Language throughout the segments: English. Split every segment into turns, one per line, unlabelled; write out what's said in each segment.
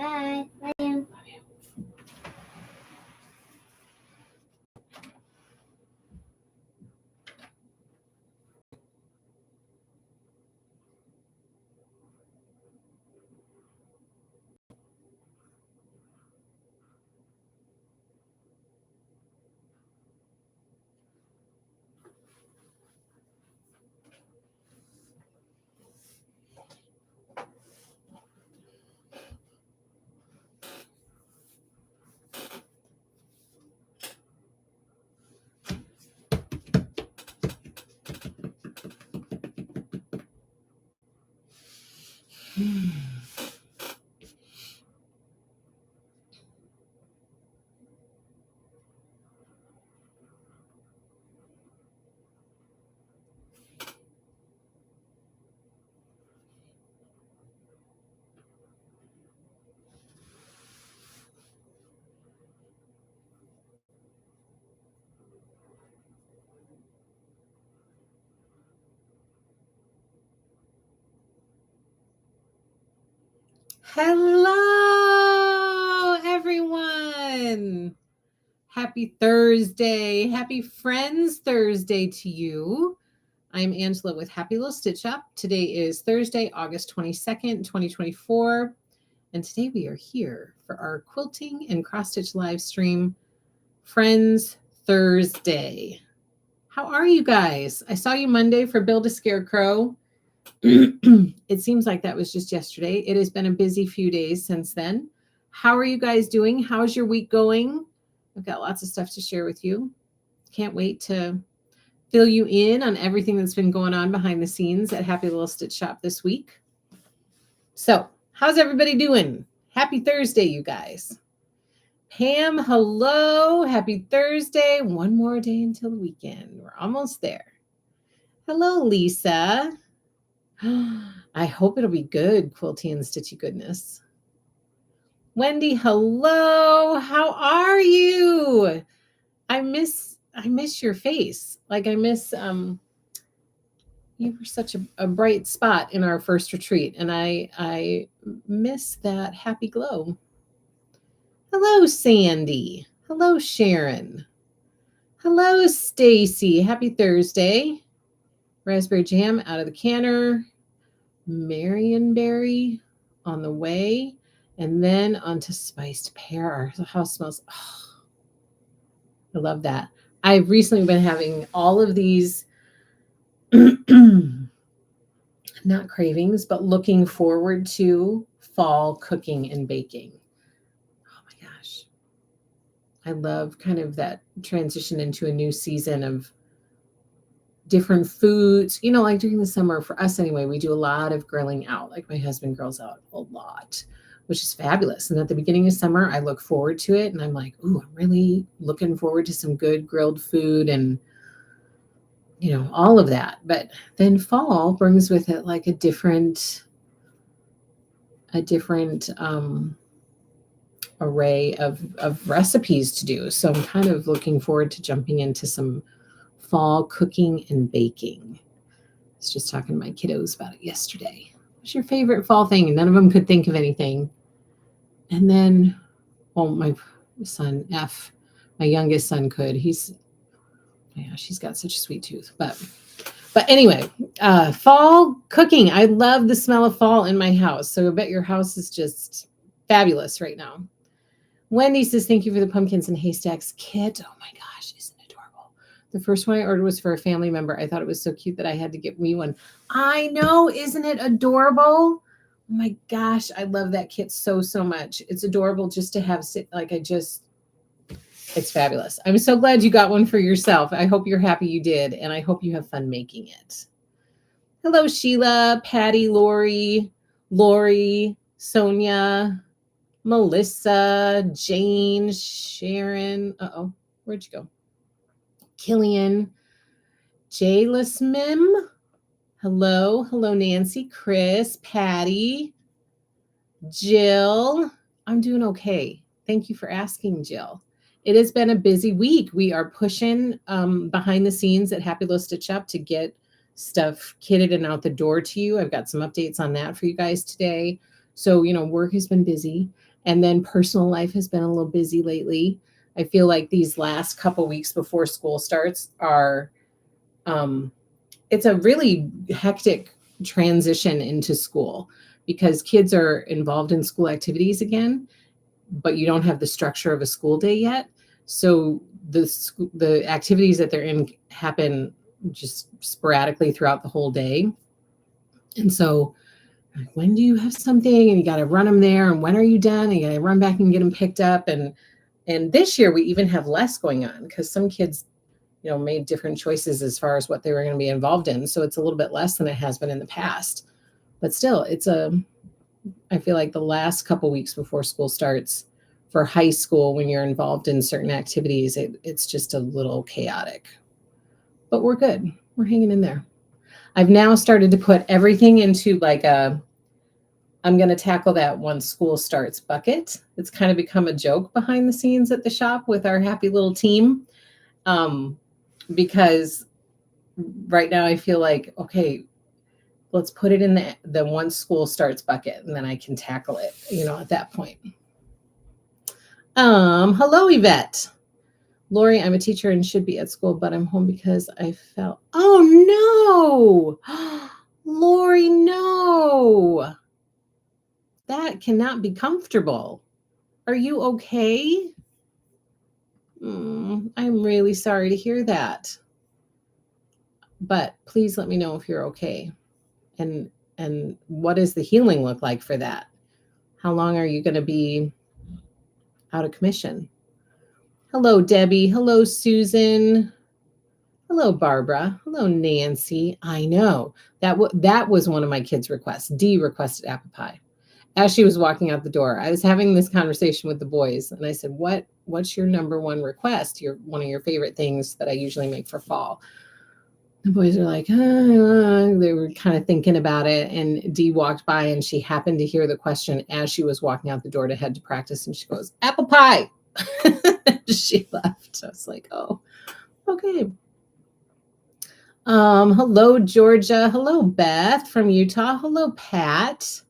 Bye. Love you.
Hello, everyone. Happy Thursday. Happy Friends Thursday to you. I'm Angela with Happy Little Stitch Up. Today is Thursday, August 22nd, 2024. And today we are here for our quilting and cross-stitch live stream, Friends Thursday. How are you guys? I saw you Monday for Build a Scarecrow. It seems like that was just yesterday. It has been a busy few days since then. How are you guys doing? How's your week going? I've got lots of stuff to share with you. Can't wait to fill you in on everything that's been going on behind the scenes at Happy Little Stitch Shop this week. So, how's everybody doing? Happy Thursday, you guys. Pam, hello. Happy Thursday. One more day until the weekend. We're almost there. Hello, Lisa. I hope it'll be good, quilty and stitchy goodness. Wendy, hello. How are you? I miss your face. Like I miss you were such a bright spot in our first retreat, and I miss that happy glow. Hello, Sandy. Hello, Sharon. Hello, Stacy. Happy Thursday. Raspberry jam out of the canner. Marionberry on the way, and then onto spiced pear. Our house smells. Oh, I love that. I've recently been having all of these, not cravings, but looking forward to fall cooking and baking. Oh my gosh. I love kind of that transition into a new season of different foods, like during the summer for us anyway, we do a lot of grilling out. Like my husband grills out a lot, which is fabulous. And at the beginning of summer, I look forward to it. And I'm like, ooh, I'm really looking forward to some good grilled food and, all of that. But then fall brings with it like a different array of recipes to do. So I'm kind of looking forward to jumping into some fall cooking and baking. I was just talking to my kiddos about it yesterday. What's your favorite fall thing? And none of them could think of anything. And then, my son, F, my youngest son could. She's got such a sweet tooth. But anyway, fall cooking. I love the smell of fall in my house. So I bet your house is just fabulous right now. Wendy says, thank you for the pumpkins and haystacks kit. Oh my gosh, isn't it adorable? The first one I ordered was for a family member. I thought it was so cute that I had to get me one. I know, isn't it adorable? Oh my gosh, I love that kit so much. It's adorable just to have, it's fabulous. I'm so glad you got one for yourself. I hope you're happy you did, and I hope you have fun making it. Hello, Sheila, Patty, Lori, Sonia, Melissa, Jane, Sharon. Where'd you go? Killian, Jayla Mim. Hello, Nancy, Chris, Patty, Jill. I'm doing okay. Thank you for asking, Jill. It has been a busy week. We are pushing behind the scenes at Happy Little Stitch Up to get stuff kitted and out the door to you. I've got some updates on that for you guys today. So, work has been busy. And then personal life has been a little busy lately. I feel like these last couple weeks before school starts are, it's a really hectic transition into school because kids are involved in school activities again, but you don't have the structure of a school day yet. So the activities that they're in happen just sporadically throughout the whole day. And so when do you have something, and you got to run them there, and when are you done, and you got to run back and get them picked up. And this year we even have less going on because some kids, made different choices as far as what they were going to be involved in. So it's a little bit less than it has been in the past, but still I feel like the last couple weeks before school starts for high school, when you're involved in certain activities, it's just a little chaotic, but we're good. We're hanging in there. I've now started to put everything into like I'm going to tackle that once school starts bucket. It's kind of become a joke behind the scenes at the shop with our happy little team. Because right now I feel like, okay, let's put it in the once school starts bucket, and then I can tackle it, at that point. Hello, Yvette. Lori, I'm a teacher and should be at school, but I'm home because I fell. Oh, no. Lori, no. That cannot be comfortable. Are you okay? I'm really sorry to hear that. But please let me know if you're okay. And what does the healing look like for that? How long are you going to be out of commission? Hello, Debbie. Hello, Susan. Hello, Barbara. Hello, Nancy. I know that was one of my kids' requests. Dee requested apple pie. As she was walking out the door, I was having this conversation with the boys, and I said, what's your number one request? One of your favorite things that I usually make for fall. The boys are like, they were kind of thinking about it. And Dee walked by, and she happened to hear the question as she was walking out the door to head to practice. And she goes, apple pie. She left. I was like, oh, okay. Hello, Georgia. Hello, Beth from Utah. Hello, Pat.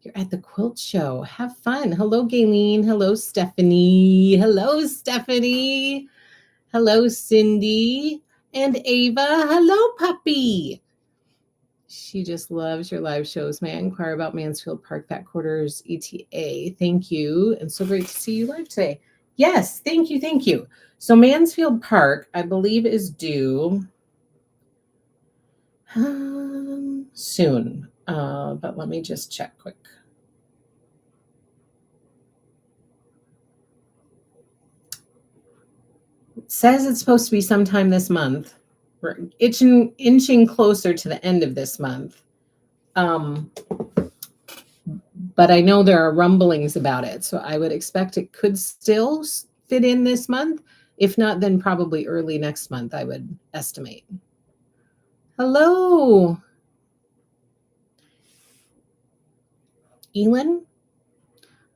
You're at the quilt show. Have fun. Hello, Gayleen. Hello, Stephanie. Hello, Stephanie. Hello, Cindy. And Ava. Hello, puppy. She just loves your live shows. May I inquire about Mansfield Park Fat Quarters ETA? Thank you. And so great to see you live today. Yes, thank you. Thank you. So Mansfield Park, I believe, is due soon. But let me just check quick. It says it's supposed to be sometime this month. We're inching closer to the end of this month. But I know there are rumblings about it, so I would expect it could still fit in this month. If not, then probably early next month, I would estimate. Hello. Elin?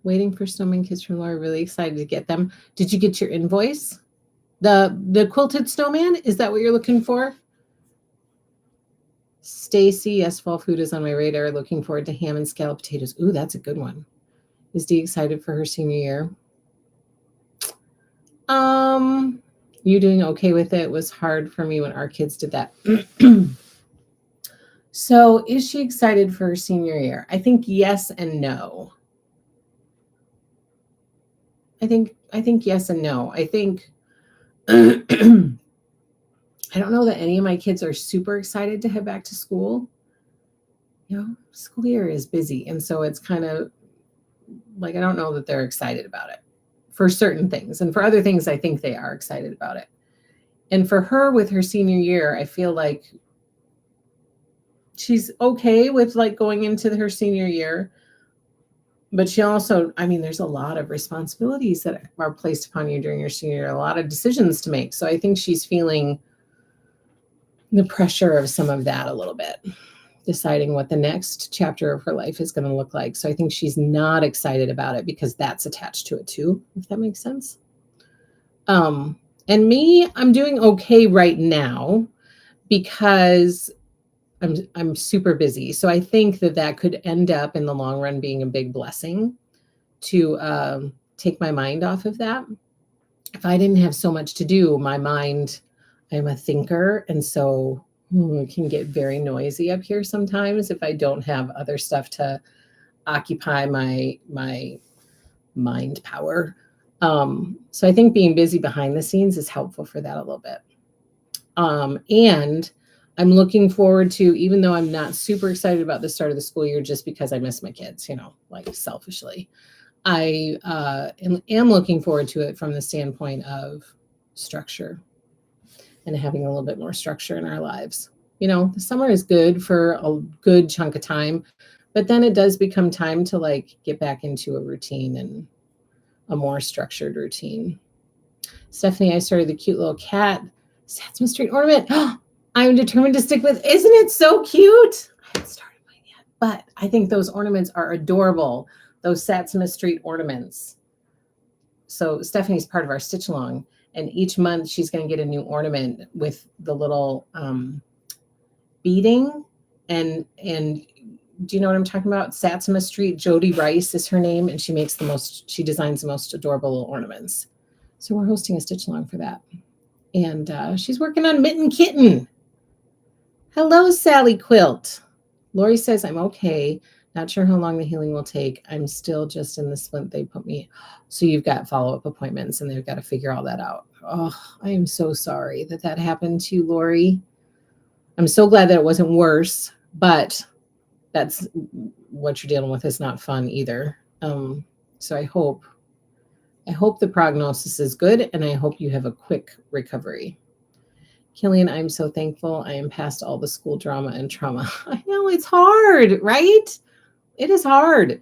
Waiting for snowman kits from Laura. Really excited to get them. Did you get your invoice? The quilted snowman? Is that what you're looking for? Stacy, yes, fall food is on my radar. Looking forward to ham and scalloped potatoes. Ooh, that's a good one. Is Dee excited for her senior year? You doing okay with it? It was hard for me when our kids did that. So is she excited for her senior year? I think yes and no. I think yes and no. I think I don't know that any of my kids are super excited to head back to school. School year is busy. And so it's kind of like, I don't know that they're excited about it for certain things. And for other things, I think they are excited about it. And for her with her senior year, I feel like she's okay with like going into her senior year. But she also, there's a lot of responsibilities that are placed upon you during your senior year, a lot of decisions to make. So I think she's feeling the pressure of some of that a little bit, deciding what the next chapter of her life is going to look like. So I think she's not excited about it because that's attached to it too, if that makes sense. And me, I'm doing okay right now because I'm super busy. So I think that could end up in the long run being a big blessing to take my mind off of that. If I didn't have so much to do, my mind, I'm a thinker, and so it can get very noisy up here sometimes if I don't have other stuff to occupy my mind power. So I think being busy behind the scenes is helpful for that a little bit. And I'm looking forward to, even though I'm not super excited about the start of the school year, just because I miss my kids, like selfishly, I am looking forward to it from the standpoint of structure and having a little bit more structure in our lives. The summer is good for a good chunk of time, but then it does become time to like get back into a routine and a more structured routine. Stephanie, I started the cute little cat Satsuma Street ornament. I'm determined to stick with. Isn't it so cute? I haven't started mine yet, but I think those ornaments are adorable. Those Satsuma Street ornaments. So Stephanie's part of our stitch along, and each month she's going to get a new ornament with the little beading and do you know what I'm talking about? Satsuma Street. Jody Rice is her name, and she designs the most adorable little ornaments. So we're hosting a stitch along for that. And she's working on Mitten Kitten. Hello, Sally Quilt. Lori says, I'm okay. Not sure how long the healing will take. I'm still just in the splint they put me. So you've got follow-up appointments, and they've got to figure all that out. Oh, I am so sorry that happened to you, Lori. I'm so glad that it wasn't worse, but that's what you're dealing with is not fun either. So I hope the prognosis is good, and I hope you have a quick recovery. Killian, I'm so thankful. I am past all the school drama and trauma. I know it's hard, right? It is hard.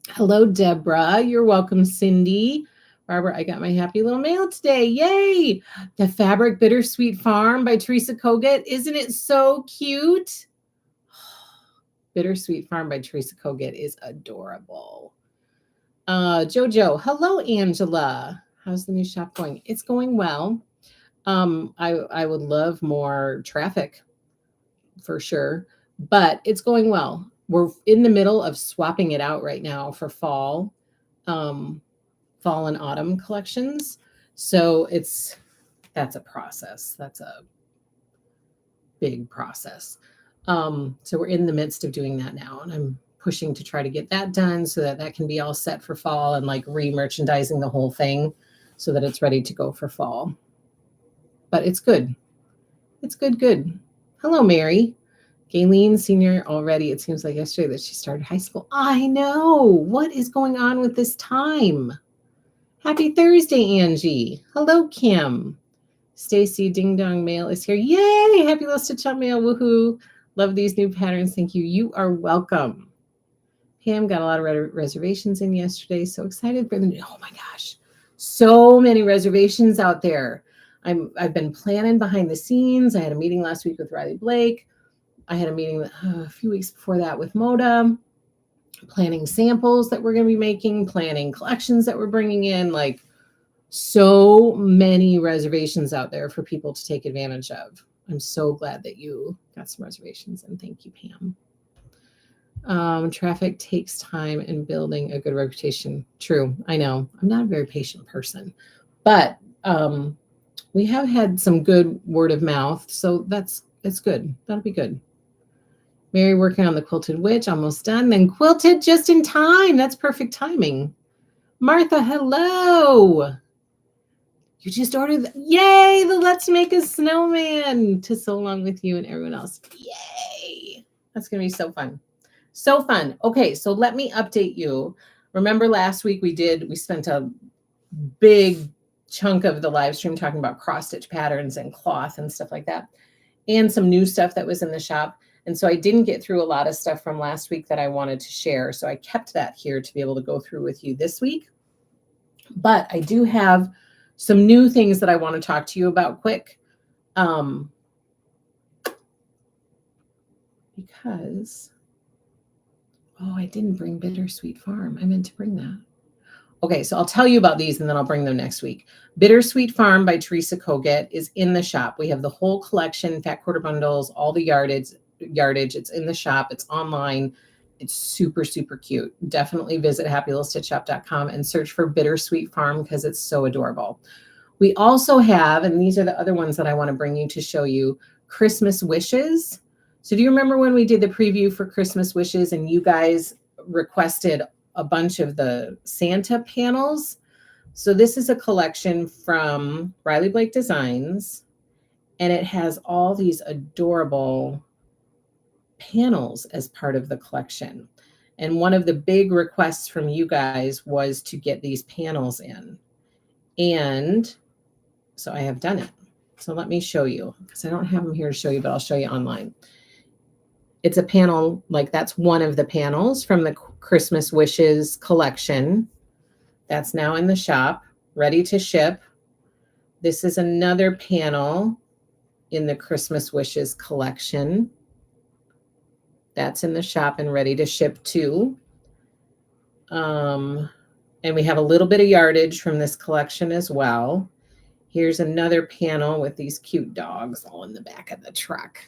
Hello, Deborah. You're welcome, Cindy. Barbara, I got my happy little mail today. Yay! The Fabric Bittersweet Farm by Teresa Kogut. Isn't it so cute? Bittersweet Farm by Teresa Kogut is adorable. Jojo, hello, Angela. How's the new shop going? It's going well. I would love more traffic for sure, but it's going well. We're in the middle of swapping it out right now for fall and autumn collections. So that's a process. That's a big process. So we're in the midst of doing that now, and I'm pushing to try to get that done so that can be all set for fall, and like re-merchandising the whole thing so that it's ready to go for fall. But it's good. It's good. Hello, Mary. Gayleen, senior already. It seems like yesterday that she started high school. I know. What is going on with this time? Happy Thursday, Angie. Hello, Kim. Stacy, Ding Dong Mail is here. Yay! Happy little stitch up mail. Woohoo. Love these new patterns. Thank you. You are welcome. Pam got a lot of reservations in yesterday. So excited for them. Oh my gosh. So many reservations out there. I've been planning behind the scenes. I had a meeting last week with Riley Blake. I had a meeting a few weeks before that with Moda, planning samples that we're going to be making, planning collections that we're bringing in, like so many reservations out there for people to take advantage of. I'm so glad that you got some reservations, and thank you, Pam. Traffic takes time in building a good reputation. True. I know. I'm not a very patient person, but we have had some good word of mouth. So it's good. That'll be good. Mary working on the Quilted Witch, almost done. Then quilted just in time. That's perfect timing. Martha, hello. You just ordered, yay, the Let's Make a Snowman to So Long With You and everyone else. Yay. That's going to be so fun. So fun. Okay, so let me update you. Remember last week we spent a big chunk of the live stream talking about cross-stitch patterns and cloth and stuff like that, and some new stuff that was in the shop. And so I didn't get through a lot of stuff from last week that I wanted to share. So I kept that here to be able to go through with you this week. But I do have some new things that I want to talk to you about quick. Because, I didn't bring Bittersweet Farm. I meant to bring that. Okay, so I'll tell you about these and then I'll bring them next week. Bittersweet Farm by Teresa Kogut is in the shop. We have the whole collection, fat quarter bundles, all the yardage. It's in the shop. It's online. It's super, super cute. Definitely visit happylittlestitchshop.com and search for Bittersweet Farm because it's so adorable. We also have, and these are the other ones that I want to bring you to show you, Christmas Wishes. So do you remember when we did the preview for Christmas Wishes and you guys requested a bunch of the Santa panels? So this is a collection from Riley Blake Designs, and it has all these adorable panels as part of the collection. And one of the big requests from you guys was to get these panels in. And so I have done it. So let me show you, because I don't have them here to show you, but I'll show you online. It's a panel, like that's one of the panels from the Christmas Wishes collection. That's now in the shop, ready to ship. This is another panel in the Christmas Wishes collection. That's in the shop and ready to ship too. And we have a little bit of yardage from this collection as well. Here's another panel with these cute dogs all in the back of the truck.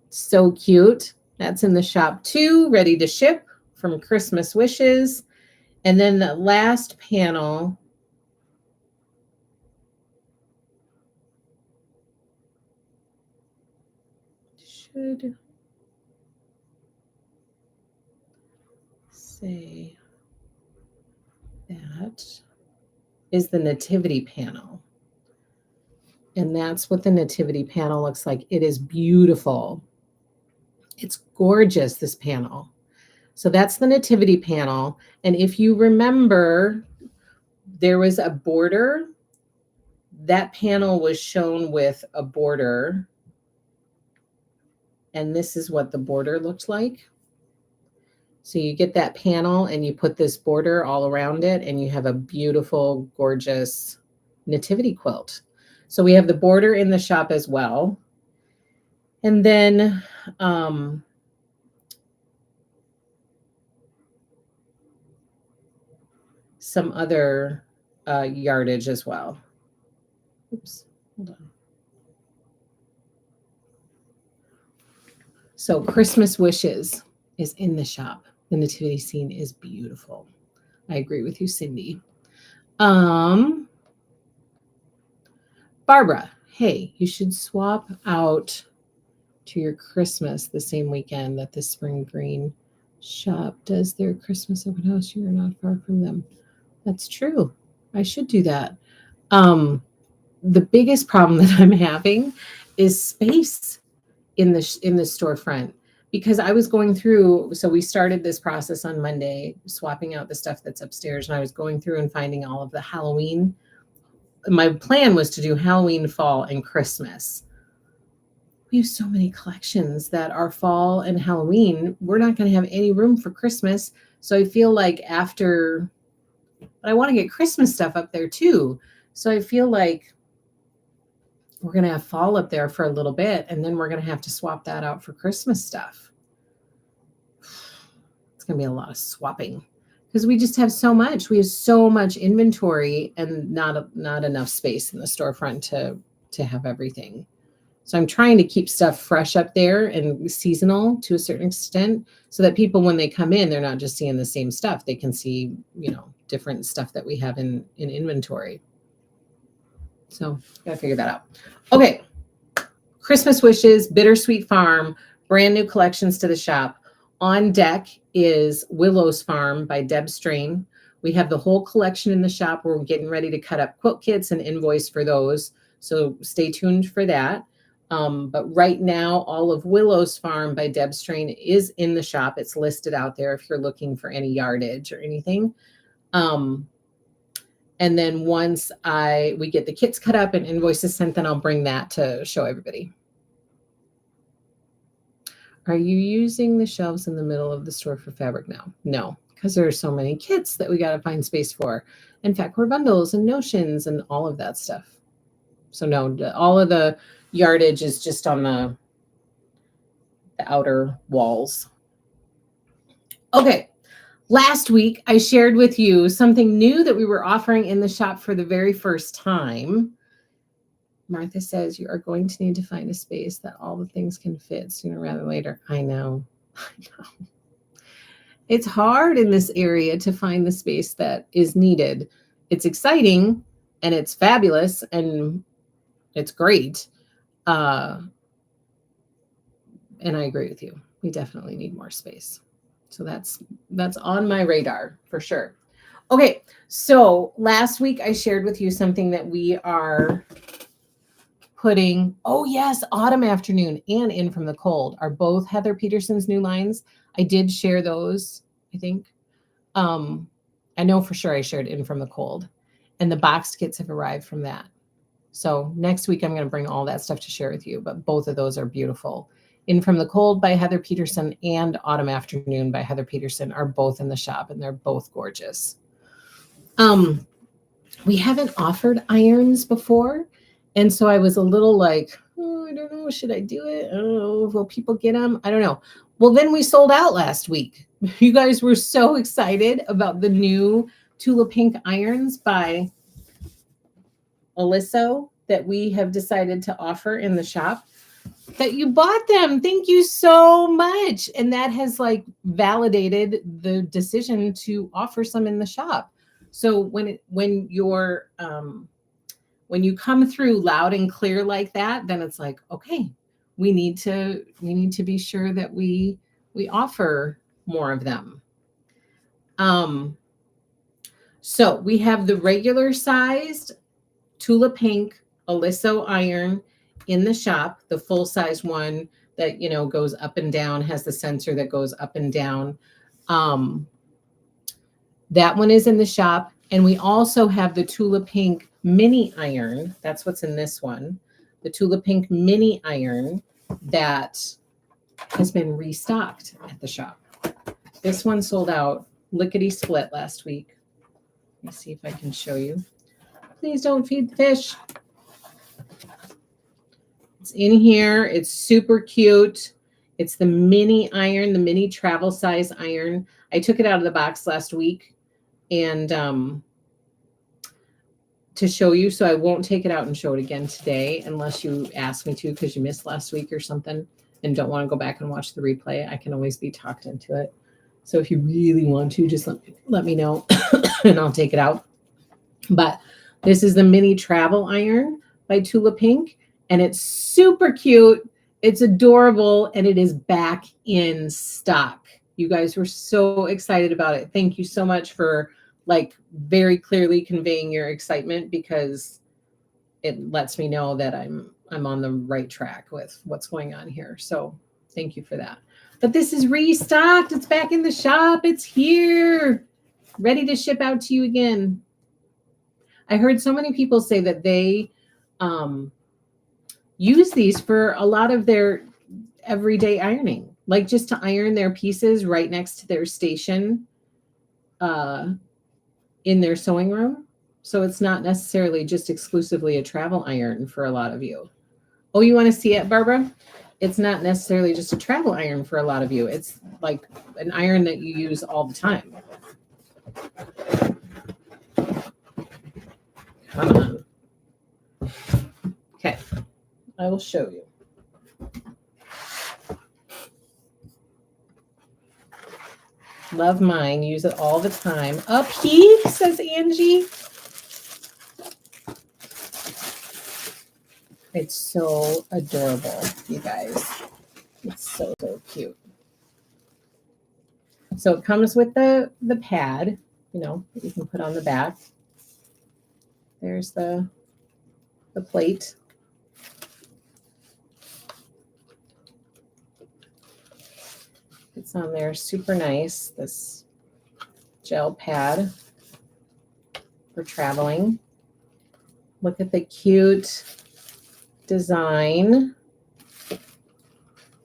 So cute. That's in the shop too, ready to ship from Christmas Wishes. And then the last panel should say that is the nativity panel. And that's what the nativity panel looks like. It is beautiful. It's gorgeous, this panel. So that's the nativity panel. And if you remember, there was a border. That panel was shown with a border. And this is what the border looked like. So you get that panel and you put this border all around it and you have a beautiful, gorgeous nativity quilt. So we have the border in the shop as well. And then some other yardage as well. Oops, hold on. So Christmas Wishes is in the shop. The nativity scene is beautiful. I agree with you, Cindy. Barbara, hey, you should swap out to your Christmas the same weekend that the Spring Green shop does their Christmas open house. You are not far from them. That's true. I should do that. The biggest problem that I'm having is space in the storefront, because I was going through, so we started this process on Monday, swapping out the stuff that's upstairs, and I was going through and finding all of the Halloween. My plan was to do Halloween, fall, and Christmas. We have so many collections that are fall and Halloween. We're not going to have any room for Christmas. So I feel like but I want to get Christmas stuff up there too. So I feel like we're going to have fall up there for a little bit, and then we're going to have to swap that out for Christmas stuff. It's going to be a lot of swapping because we just have so much. We have so much inventory and not enough space in the storefront to have everything. So I'm trying to keep stuff fresh up there and seasonal to a certain extent so that people, when they come in, they're not just seeing the same stuff. They can see, different stuff that we have in inventory. So gotta figure that out. Okay. Christmas Wishes, Bittersweet Farm, brand new collections to the shop. On deck is Willow's Farm by Deb Strain. We have the whole collection in the shop. We're getting ready to cut up quilt kits and invoice for those. So stay tuned for that. But right now, all of Willow's Farm by Deb Strain is in the shop. It's listed out there if you're looking for any yardage or anything. And then once we get the kits cut up and invoices sent, then I'll bring that to show everybody. Are you using the shelves in the middle of the store for fabric now? No, because there are so many kits that we got to find space for. In fact, core bundles and notions and all of that stuff. So no, all of the yardage is just on the outer walls. Okay. Last week, I shared with you something new that we were offering in the shop for the very first time. Martha says you are going to need to find a space that all the things can fit sooner rather than later. I know. It's hard in this area to find the space that is needed. It's exciting and it's fabulous and it's great. And I agree with you. We definitely need more space. So that's on my radar for sure. Okay, so last week I shared with you something that we are putting. Oh yes, Autumn Afternoon and In From the Cold are both Heather Peterson's new lines. I did share those, I think. I know for sure I shared In From the Cold, and the boxed kits have arrived from that. So next week I'm going to bring all that stuff to share with you, but both of those are beautiful. In From the Cold by Heather Peterson and Autumn Afternoon by Heather Peterson are both in the shop, and they're both gorgeous. We haven't offered irons before, and so I was a little like, oh, I don't know, should I do it? I don't know, will people get them? I don't know. Well, then we sold out last week. You guys were so excited about the new Tula Pink irons by Alysso that we have decided to offer in the shop that you bought them. Thank you so much. And that has like validated the decision to offer some in the shop. So when you come through loud and clear like that, then it's like, okay, we need to be sure that we offer more of them. So we have the regular sized Tula Pink Alysso iron in the shop, the full size one that, you know, goes up and down, has the sensor that goes up and down. That one is in the shop. And we also have the Tula Pink mini iron. That's what's in this one. The Tula Pink mini iron that has been restocked at the shop. This one sold out lickety split last week. Let me see if I can show you. Please don't feed the fish. It's in here. It's super cute. It's the mini iron, the mini travel size iron. I took it out of the box last week and to show you, so I won't take it out and show it again today unless you ask me to because you missed last week or something and don't want to go back and watch the replay. I can always be talked into it. So if you really want to, just let me know and I'll take it out. But this is the mini travel iron by Tula Pink, and it's super cute. It's adorable, and it is back in stock. You guys were so excited about it. Thank you so much for like very clearly conveying your excitement because it lets me know that I'm on the right track with what's going on here. So thank you for that. But this is restocked. It's back in the shop. It's here, ready to ship out to you again. I heard so many people say that they use these for a lot of their everyday ironing, like just to iron their pieces right next to their station in their sewing room. So it's not necessarily just exclusively a travel iron for a lot of you. Oh, you want to see it, Barbara? It's not necessarily just a travel iron for a lot of you. It's like an iron that you use all the time. Come on. Okay, I will show you. Love mine. Use it all the time. Up he, says Angie. It's so adorable, you guys. It's so, so cute. So it comes with the pad, you know, that you can put on the back. There's the plate. It's on there, super nice. This gel pad for traveling. Look at the cute design.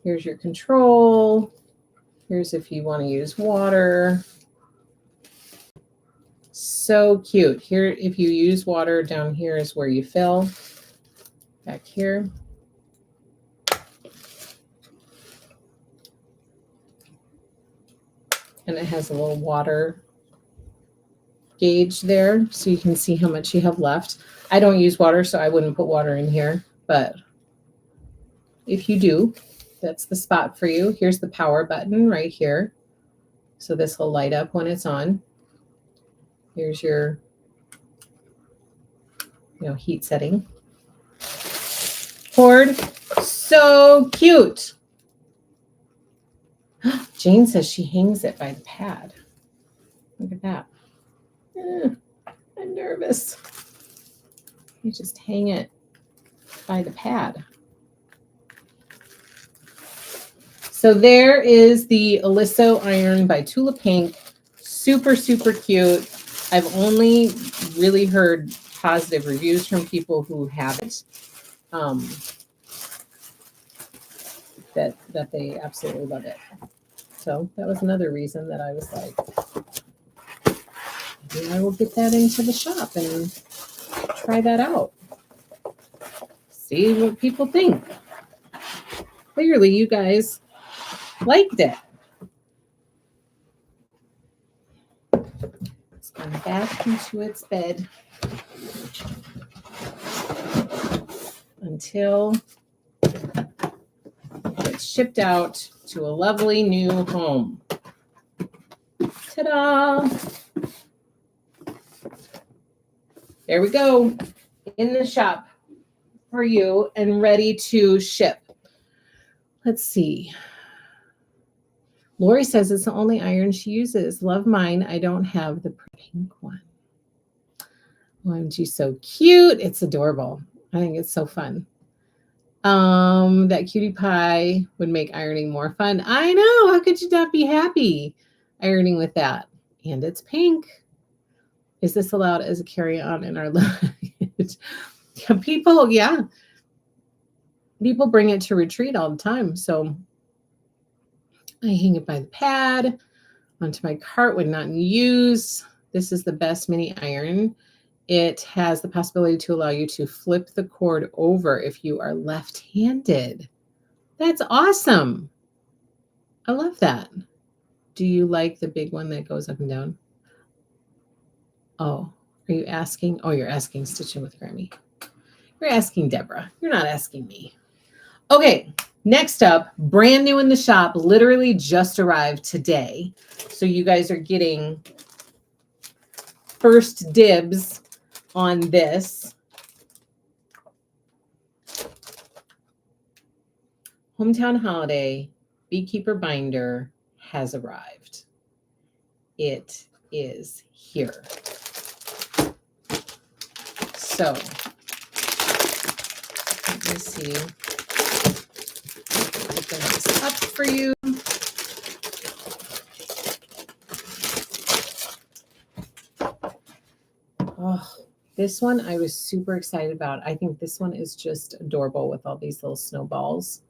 Here's your control. Here's if you want to use water. So cute. Here, if you use water, down here is where you fill. Back here. And it has a little water gauge there so you can see how much you have left. I don't use water, so I wouldn't put water in here, but if you do, that's the spot for you. Here's the power button right here. So this will light up when it's on. Here's your, heat setting cord. So cute. Jane says she hangs it by the pad. Look at that. I'm nervous. You just hang it by the pad. So there is the Aliso iron by Tula Pink. Super, super cute. I've only really heard positive reviews from people who have it. That they absolutely love it. So that was another reason that I was like, maybe I will get that into the shop and try that out. See what people think. Clearly, you guys liked it. It's gone back into its bed until it's shipped out to a lovely new home. Ta-da! There we go, in the shop for you and ready to ship. Let's see. Lori says it's the only iron she uses. Love mine. I don't have the pink one. OMG, so cute. It's adorable. I think it's so fun. That cutie pie would make ironing more fun. I know. How could you not be happy ironing with that? And it's pink. Is this allowed as a carry-on in our luggage? People bring it to retreat all the time. So I hang it by the pad onto my cart when not in use. This is the best mini iron. It has the possibility to allow you to flip the cord over if you are left-handed. That's awesome. I love that. Do you like the big one that goes up and down? Oh, are you asking? Oh, you're asking Stitching with Grammy. You're asking Deborah. You're not asking me. Okay, next up, brand new in the shop, literally just arrived today. So you guys are getting first dibs on this. Hometown Holiday Beekeeper Binder has arrived. It is here. So, let me see. Open this up for you. Oh, this one I was super excited about. I think this one is just adorable with all these little snowballs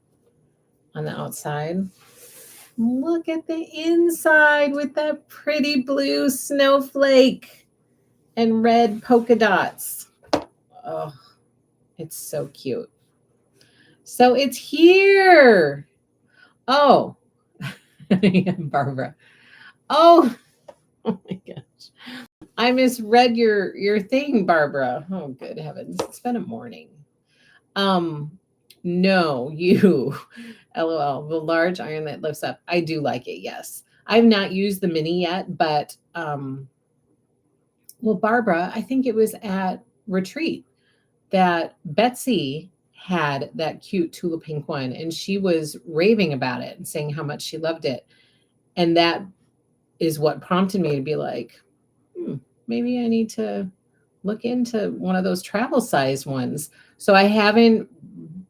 on the outside. Look at the inside with that pretty blue snowflake and red polka dots. Oh, it's so cute. So it's here. Oh, Barbara. Oh my gosh. I misread your thing, Barbara. Oh, good heavens. It's been a morning. No, you, LOL, the large iron that lifts up. I do like it, yes. I've not used the mini yet, but, well, Barbara, I think it was at Retreat that Betsy had that cute Tula Pink one, and she was raving about it and saying how much she loved it. And that is what prompted me to be like, maybe I need to look into one of those travel size ones. So I haven't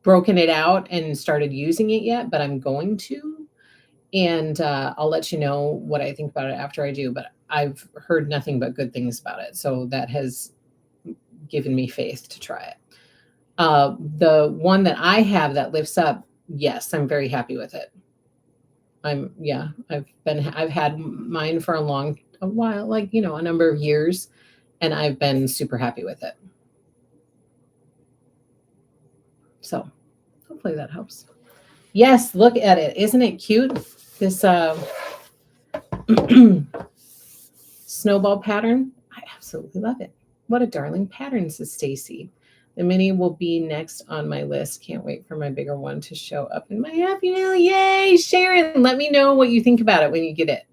broken it out and started using it yet, but I'm going to. And I'll let you know what I think about it after I do. But I've heard nothing but good things about it. So that has given me faith to try it. The one that I have that lifts up, yes, I'm very happy with it. I've had mine for a while, like, a number of years, and I've been super happy with it. So hopefully that helps. Yes, look at it. Isn't it cute? This snowball pattern. I absolutely love it. What a darling pattern, says Stacy. The mini will be next on my list. Can't wait for my bigger one to show up in my Happy Mail. Yay, Sharon. Let me know what you think about it when you get it.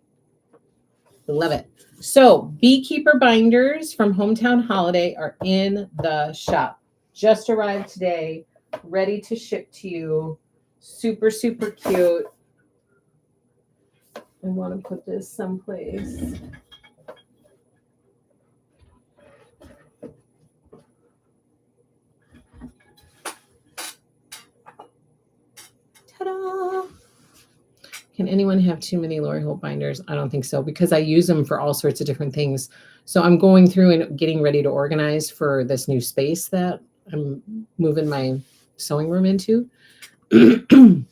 Love it. So beekeeper binders from Hometown Holiday are in the shop. Just arrived today, ready to ship to you. Super, super cute. I want to put this someplace. Ta-da! Can anyone have too many Lori Holt binders? I don't think so, because I use them for all sorts of different things. So I'm going through and getting ready to organize for this new space that I'm moving my sewing room into. And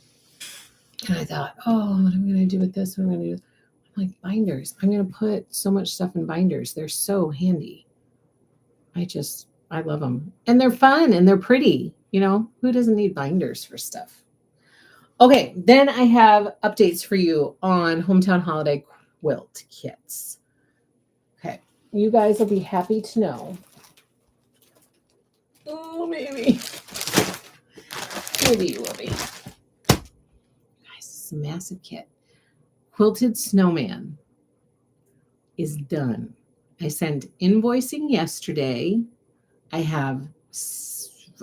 I thought, oh, what am I going to do with this? What am I going to do? I'm like, binders. I'm going to put so much stuff in binders. They're so handy. I love them. And they're fun and they're pretty. You know, who doesn't need binders for stuff? Okay, then I have updates for you on Hometown Holiday quilt kits. Okay, you guys will be happy to know. Oh, maybe. Maybe you will be. Guys, this is a massive kit. Quilted Snowman is done. I sent invoicing yesterday. I have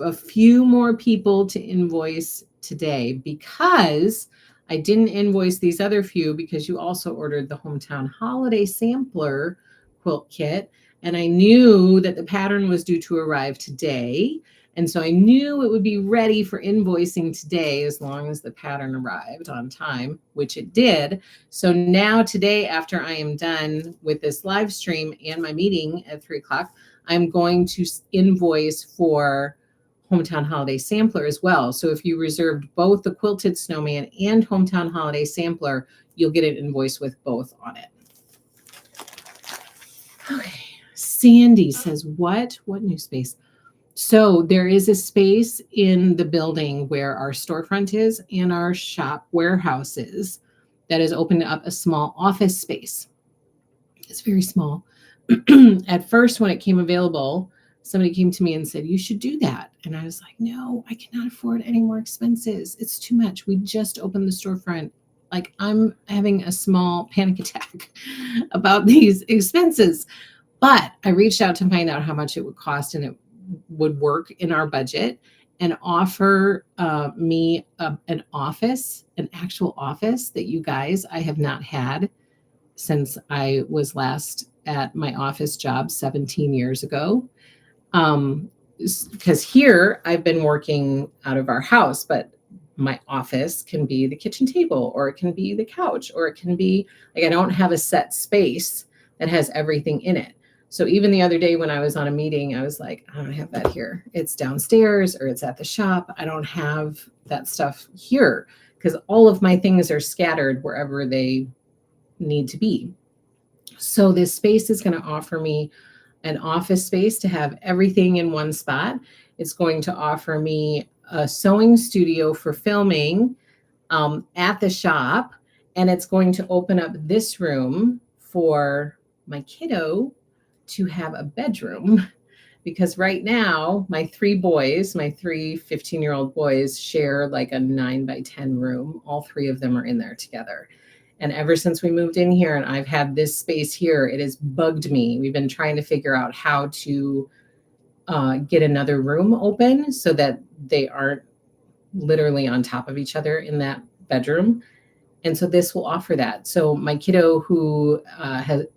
a few more people to invoice today because I didn't invoice these other few because you also ordered the Hometown Holiday Sampler quilt kit. And I knew that the pattern was due to arrive today. And so I knew it would be ready for invoicing today as long as the pattern arrived on time, which it did. So now today, after I am done with this live stream and my meeting at 3 o'clock, I'm going to invoice for Hometown Holiday Sampler as well. So if you reserved both the Quilted Snowman and Hometown Holiday Sampler, you'll get an invoice with both on it. Okay. Sandy says, what new space? So there is a space in the building where our storefront is and our shop warehouse is that has opened up a small office space. It's very small. At first, when it came available, somebody came to me and said, you should do that. And I was like, no, I cannot afford any more expenses. It's too much. We just opened the storefront. Like, I'm having a small panic attack about these expenses. But I reached out to find out how much it would cost and it would work in our budget and offer me an office, an actual office that you guys, I have not had since I was last at my office job 17 years ago. Because here I've been working out of our house, but my office can be the kitchen table, or it can be the couch, or it can be like, I don't have a set space that has everything in it. So even the other day when I was on a meeting, I was like, I don't have that here. It's downstairs or it's at the shop. I don't have that stuff here because all of my things are scattered wherever they need to be. So this space is going to offer me an office space to have everything in one spot. It's going to offer me a sewing studio for filming at the shop. And it's going to open up this room for my kiddo to have a bedroom. Because right now, my three 15-year-old boys share like a 9x10 room. All three of them are in there together. And ever since we moved in here and I've had this space here, it has bugged me. We've been trying to figure out how to get another room open so that they aren't literally on top of each other in that bedroom. And so this will offer that. So my kiddo who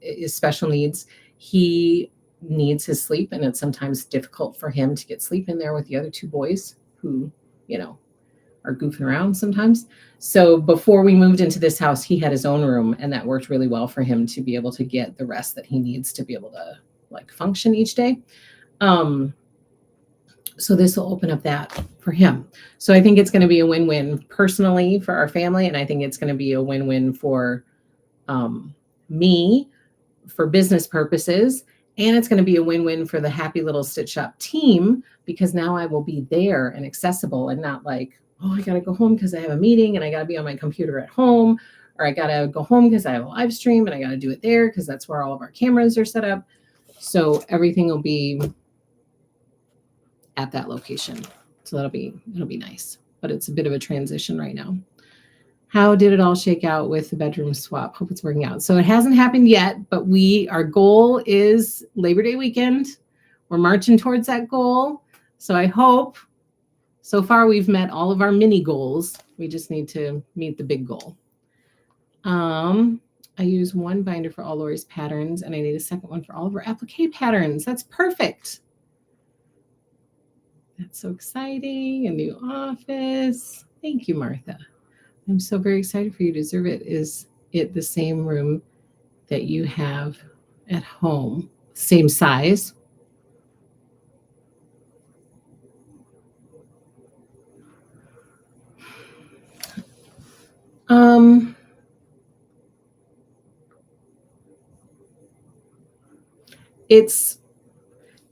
is special needs, he needs his sleep, and it's sometimes difficult for him to get sleep in there with the other two boys who, are goofing around sometimes. So before we moved into this house, he had his own room, and that worked really well for him to be able to get the rest that he needs to be able to function each day. So this will open up that for him. So I think it's going to be a win-win personally for our family, and I think it's going to be a win-win for me for business purposes, and it's going to be a win-win for the Happy Little Stitch Shop team because now I will be there and accessible and not like, oh, I got to go home because I have a meeting and I got to be on my computer at home, or I got to go home because I have a live stream and I got to do it there because that's where all of our cameras are set up. So everything will be at that location. So it'll be nice, but it's a bit of a transition right now. How did it all shake out with the bedroom swap? Hope it's working out. So it hasn't happened yet, but our goal is Labor Day weekend. We're marching towards that goal. So I hope so far we've met all of our mini goals. We just need to meet the big goal. I use one binder for all Lori's patterns, and I need a second one for all of her applique patterns. That's perfect. That's so exciting. A new office. Thank you, Martha. I'm so very excited for you to deserve it. Is it the same room that you have at home? Same size?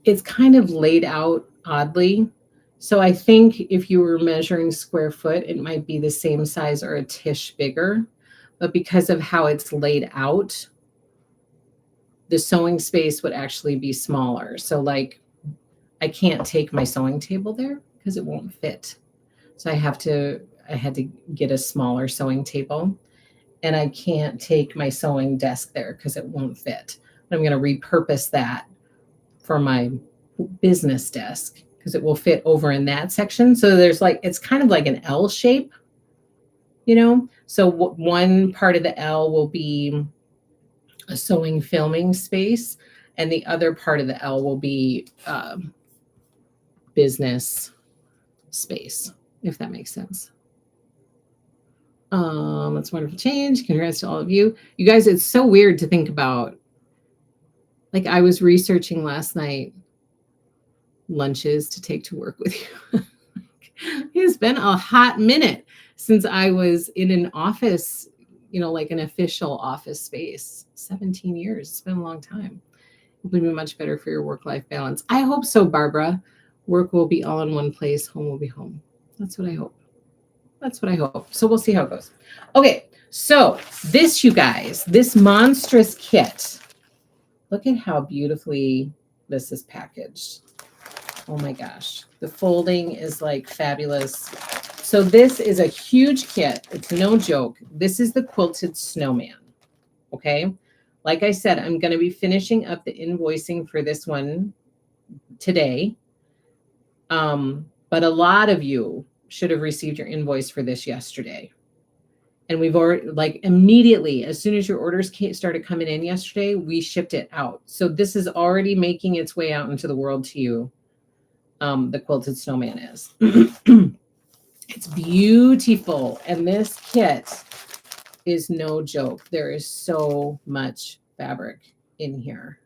It's kind of laid out oddly. So I think if you were measuring square foot, it might be the same size or a tish bigger. But because of how it's laid out, the sewing space would actually be smaller. So like I can't take my sewing table there because it won't fit. So I had to get a smaller sewing table, and I can't take my sewing desk there because it won't fit. I'm going to repurpose that for my business desk because it will fit over in that section. So there's like, it's kind of like an L shape, you know? So one part of the L will be a sewing filming space, and the other part of the L will be business space, if that makes sense. That's a wonderful change. Congrats to all of you. You guys, it's so weird to think about. Like I was researching last night lunches to take to work with you. It's been a hot minute since I was in an office, you know, like an official office space. 17 years. It's been a long time. It would be much better for your work-life balance. I hope so, Barbara. Work will be all in one place. Home will be home. That's what I hope. That's what I hope. So we'll see how it goes. Okay. So this, you guys, this monstrous kit. Look at how beautifully this is packaged. Oh my gosh. The folding is like fabulous. So this is a huge kit. It's no joke. This is the Quilted Snowman. Okay. Like I said, I'm going to be finishing up the invoicing for this one today. But a lot of you should have received your invoice for this yesterday. And we've already, like immediately, as soon as your orders started coming in yesterday, we shipped it out. So this is already making its way out into the world to you. The Quilted Snowman is. It's beautiful. And this kit is no joke. There is so much fabric in here.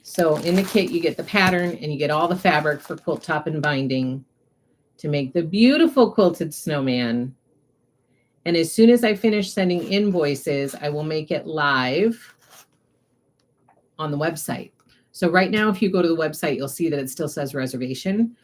So in the kit, you get the pattern and you get all the fabric for quilt top and binding to make the beautiful Quilted Snowman. And as soon as I finish sending invoices, I will make it live on the website. So right now, if you go to the website, you'll see that it still says reservation.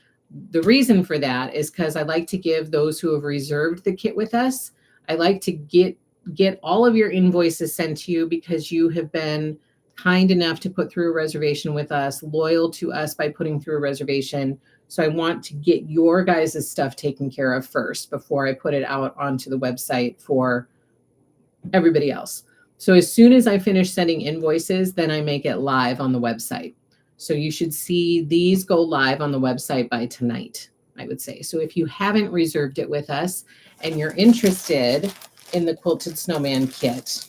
The reason for that is because I like to give those who have reserved the kit with us, I like to get all of your invoices sent to you because you have been kind enough to put through a reservation with us, loyal to us by putting through a reservation. So I want to get your guys' stuff taken care of first before I put it out onto the website for everybody else. So as soon as I finish sending invoices, then I make it live on the website. So you should see these go live on the website by tonight, I would say. So if you haven't reserved it with us and you're interested in the Quilted Snowman kit,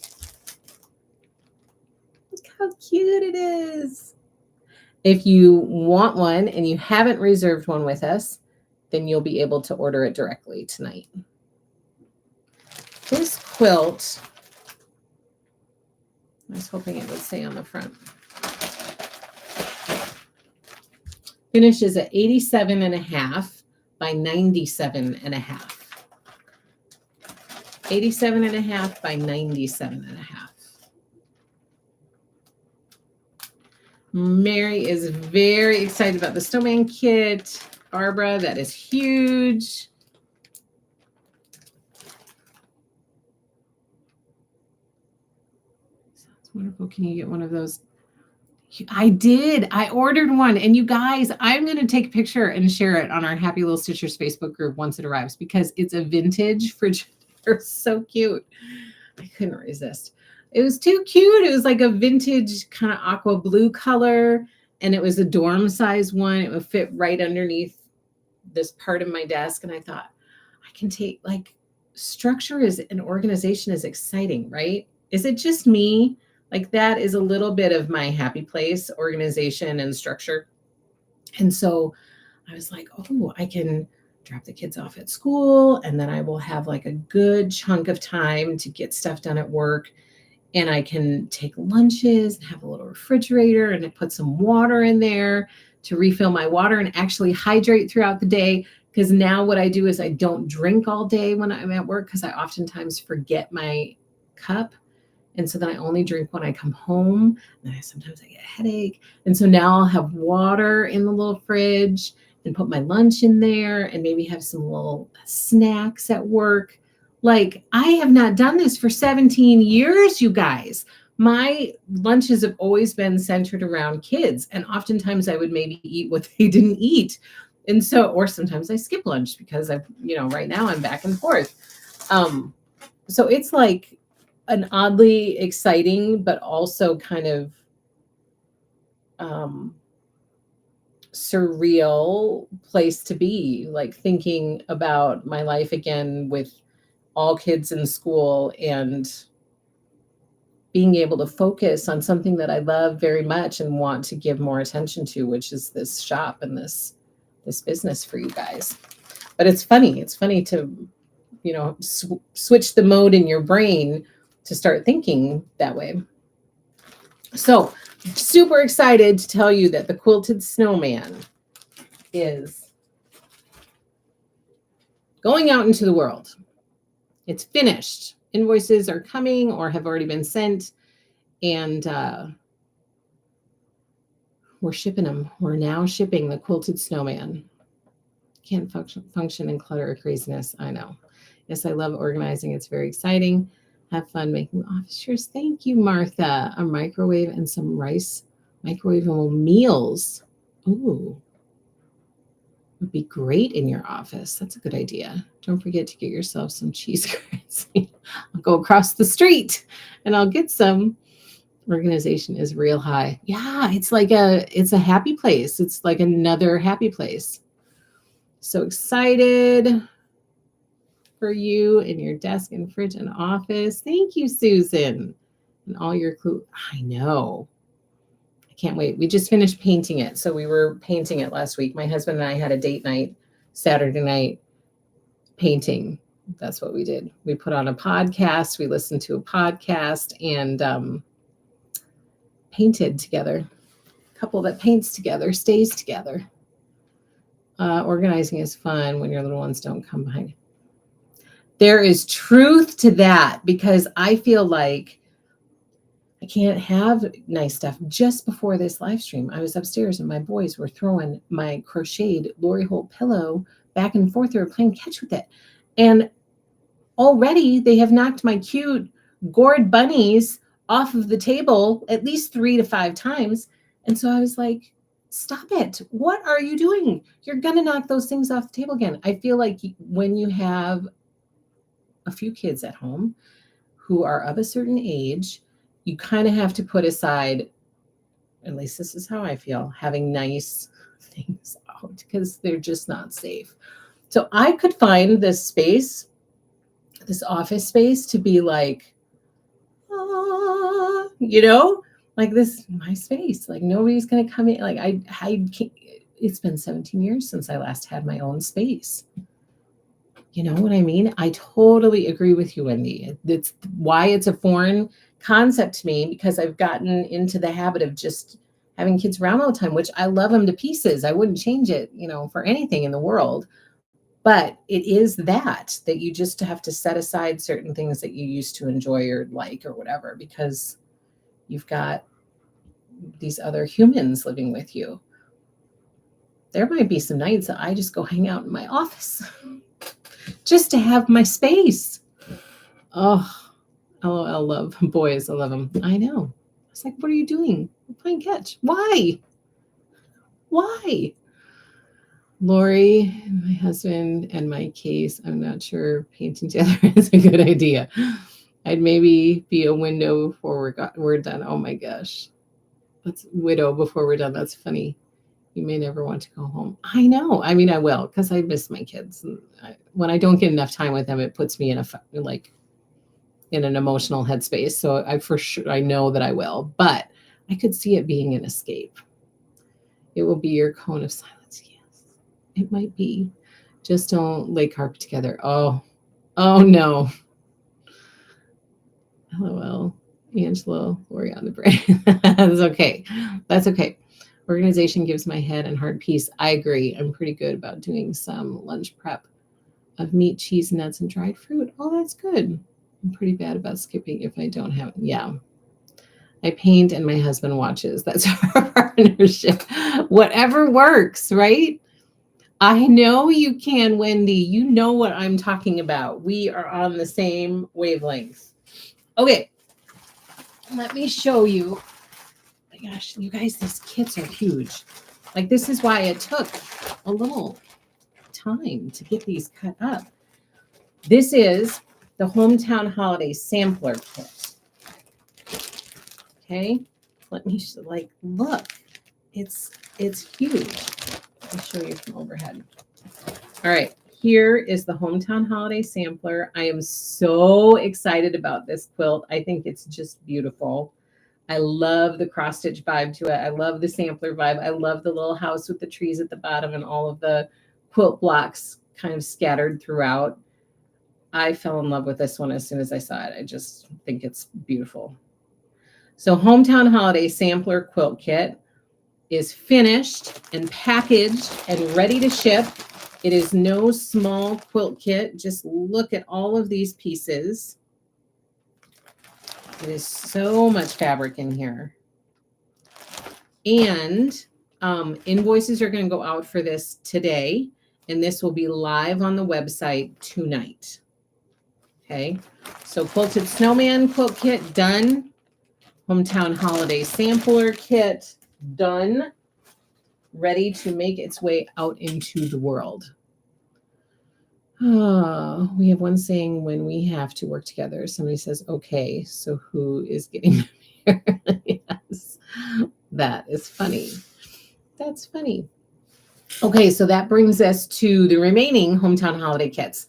look how cute it is. If you want one and you haven't reserved one with us, then you'll be able to order it directly tonight. This quilt, I was hoping it would say on the front, finishes at 87.5 by 97.5. 87.5 by 97.5. Mary is very excited about the snowman kit. Barbara, that is huge. Sounds wonderful. Can you get one of those? I did. I ordered one. And you guys, I'm going to take a picture and share it on our Happy Little Stitchers Facebook group once it arrives because it's a vintage fridge. They're so cute. I couldn't resist. It was too cute. It was like a vintage kind of aqua blue color, and it was a dorm size one. It would fit right underneath this part of my desk. And I thought, I can take, like, structure is an organization is exciting, right? Is it just me? Like, that is a little bit of my happy place, organization and structure. And so I was like, oh, I can drop the kids off at school, and then I will have like a good chunk of time to get stuff done at work. And I can take lunches and have a little refrigerator, and I put some water in there to refill my water and actually hydrate throughout the day. Because now what I do is I don't drink all day when I'm at work, because I oftentimes forget my cup. And so then I only drink when I come home. And sometimes I get a headache. And so now I'll have water in the little fridge and put my lunch in there and maybe have some little snacks at work. Like, I have not done this for 17 years, you guys. My lunches have always been centered around kids. And oftentimes I would maybe eat what they didn't eat. And so, or sometimes I skip lunch because right now I'm back and forth. So it's like an oddly exciting, but also kind of surreal place to be, like thinking about my life again with all kids in school and being able to focus on something that I love very much and want to give more attention to, which is this shop and this business for you guys. But it's funny to, switch the mode in your brain to start thinking that way. So super excited to tell you that the Quilted Snowman is going out into the world. It's finished. Invoices are coming or have already been sent, and we're shipping them. We're now shipping the Quilted Snowman. Can't function in clutter or craziness. I know. Yes, I love organizing. It's very exciting. Have fun making office chairs. Thank you, Martha. A microwave and some rice microwavable meals. Ooh, would be great in your office. That's a good idea. Don't forget to get yourself some cheese curds. I'll go across the street and I'll get some. Organization is real high. Yeah, it's a happy place. It's like another happy place. So excited for you in your desk and fridge and office. Thank you, Susan. And all your clue. I know. I can't wait. We just finished painting it. So we were painting it last week. My husband and I had a date night, Saturday night, painting. That's what we did. We put on a podcast. We listened to a podcast and painted together. A couple that paints together stays together. Organizing is fun when your little ones don't come behind. There is truth to that, because I feel like I can't have nice stuff. Just before this live stream, I was upstairs and my boys were throwing my crocheted Lori Holt pillow back and forth. They were playing catch with it. And already they have knocked my cute gourd bunnies off of the table at least 3 to 5 times. And so I was like, stop it. What are you doing? You're going to knock those things off the table again. I feel like when you have a few kids at home who are of a certain age, you kind of have to put aside, at least this is how I feel, having nice things out, because they're just not safe. So I could find this space, this office space, to be like, like this, my space, like nobody's going to come in. Like I can't, it's been 17 years since I last had my own space. You know what I mean? I totally agree with you, Wendy. That's why it's a foreign concept to me, because I've gotten into the habit of just having kids around all the time, which I love them to pieces. I wouldn't change it, for anything in the world. But it is that you just have to set aside certain things that you used to enjoy or like or whatever, because you've got these other humans living with you. There might be some nights that I just go hang out in my office just to have my space. Oh, LOL, love boys. I love them. I know. It's like, what are you doing? We're playing catch. Why? Lori, my husband, and my case, I'm not sure painting together is a good idea. I'd maybe be a window before we're done. Oh my gosh. That's widow before we're done. That's funny. You may never want to go home. I know. I mean, I will because I miss my kids. And when I don't get enough time with them, it puts me in in an emotional headspace. So I know that I will, but I could see it being an escape. It will be your cone of silence. Yes, it might be. Just don't lay carpet together. Oh no. LOL. Angela, Lori on the brain. That's okay. That's okay. Organization gives my head and heart peace. I agree. I'm pretty good about doing some lunch prep of meat, cheese, nuts, and dried fruit. Oh, that's good. I'm pretty bad about skipping if I don't have it. Yeah. I paint and my husband watches. That's our partnership. Whatever works, right? I know you can, Wendy. You know what I'm talking about. We are on the same wavelength. Okay. Let me show you. Oh my gosh, you guys, these kits are huge. Like, this is why it took a little time to get these cut up. This is the Hometown Holiday Sampler Kit. Okay, let me look. It's huge. Let me show you from overhead. All right, here is the Hometown Holiday Sampler. I am so excited about this quilt. I think it's just beautiful. I love the cross stitch vibe to it. I love the sampler vibe. I love the little house with the trees at the bottom and all of the quilt blocks kind of scattered throughout. I fell in love with this one as soon as I saw it. I just think it's beautiful. So Hometown Holiday Sampler Quilt Kit is finished and packaged and ready to ship. It is no small quilt kit. Just look at all of these pieces. It is so much fabric in here. And invoices are going to go out for this today, and this will be live on the website tonight. Okay, so Quilted Snowman Quilt Kit done. Hometown Holiday Sampler Kit done. Ready to make its way out into the world. Oh, we have one saying when we have to work together. Somebody says, okay, so who is getting here? Yes, that is funny. That's funny. Okay, so that brings us to the remaining Hometown Holiday kits.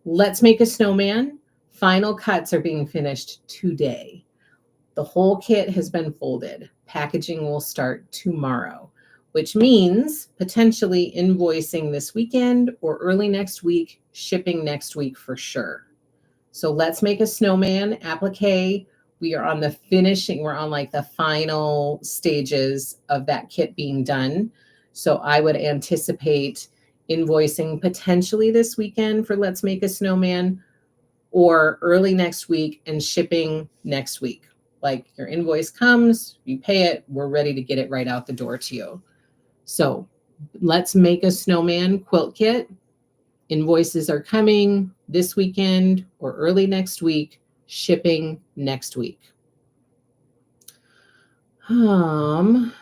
Let's Make a Snowman. Final cuts are being finished today. The whole kit has been folded. Packaging will start tomorrow, which means potentially invoicing this weekend or early next week, shipping next week for sure. So Let's Make a Snowman applique. We are on the finishing, we're on like the final stages of that kit being done. So I would anticipate invoicing potentially this weekend for Let's Make a Snowman or early next week and shipping next week. Like your invoice comes, you pay it, we're ready to get it right out the door to you. So Let's Make a Snowman quilt kit. Invoices are coming this weekend or early next week, shipping next week. Let's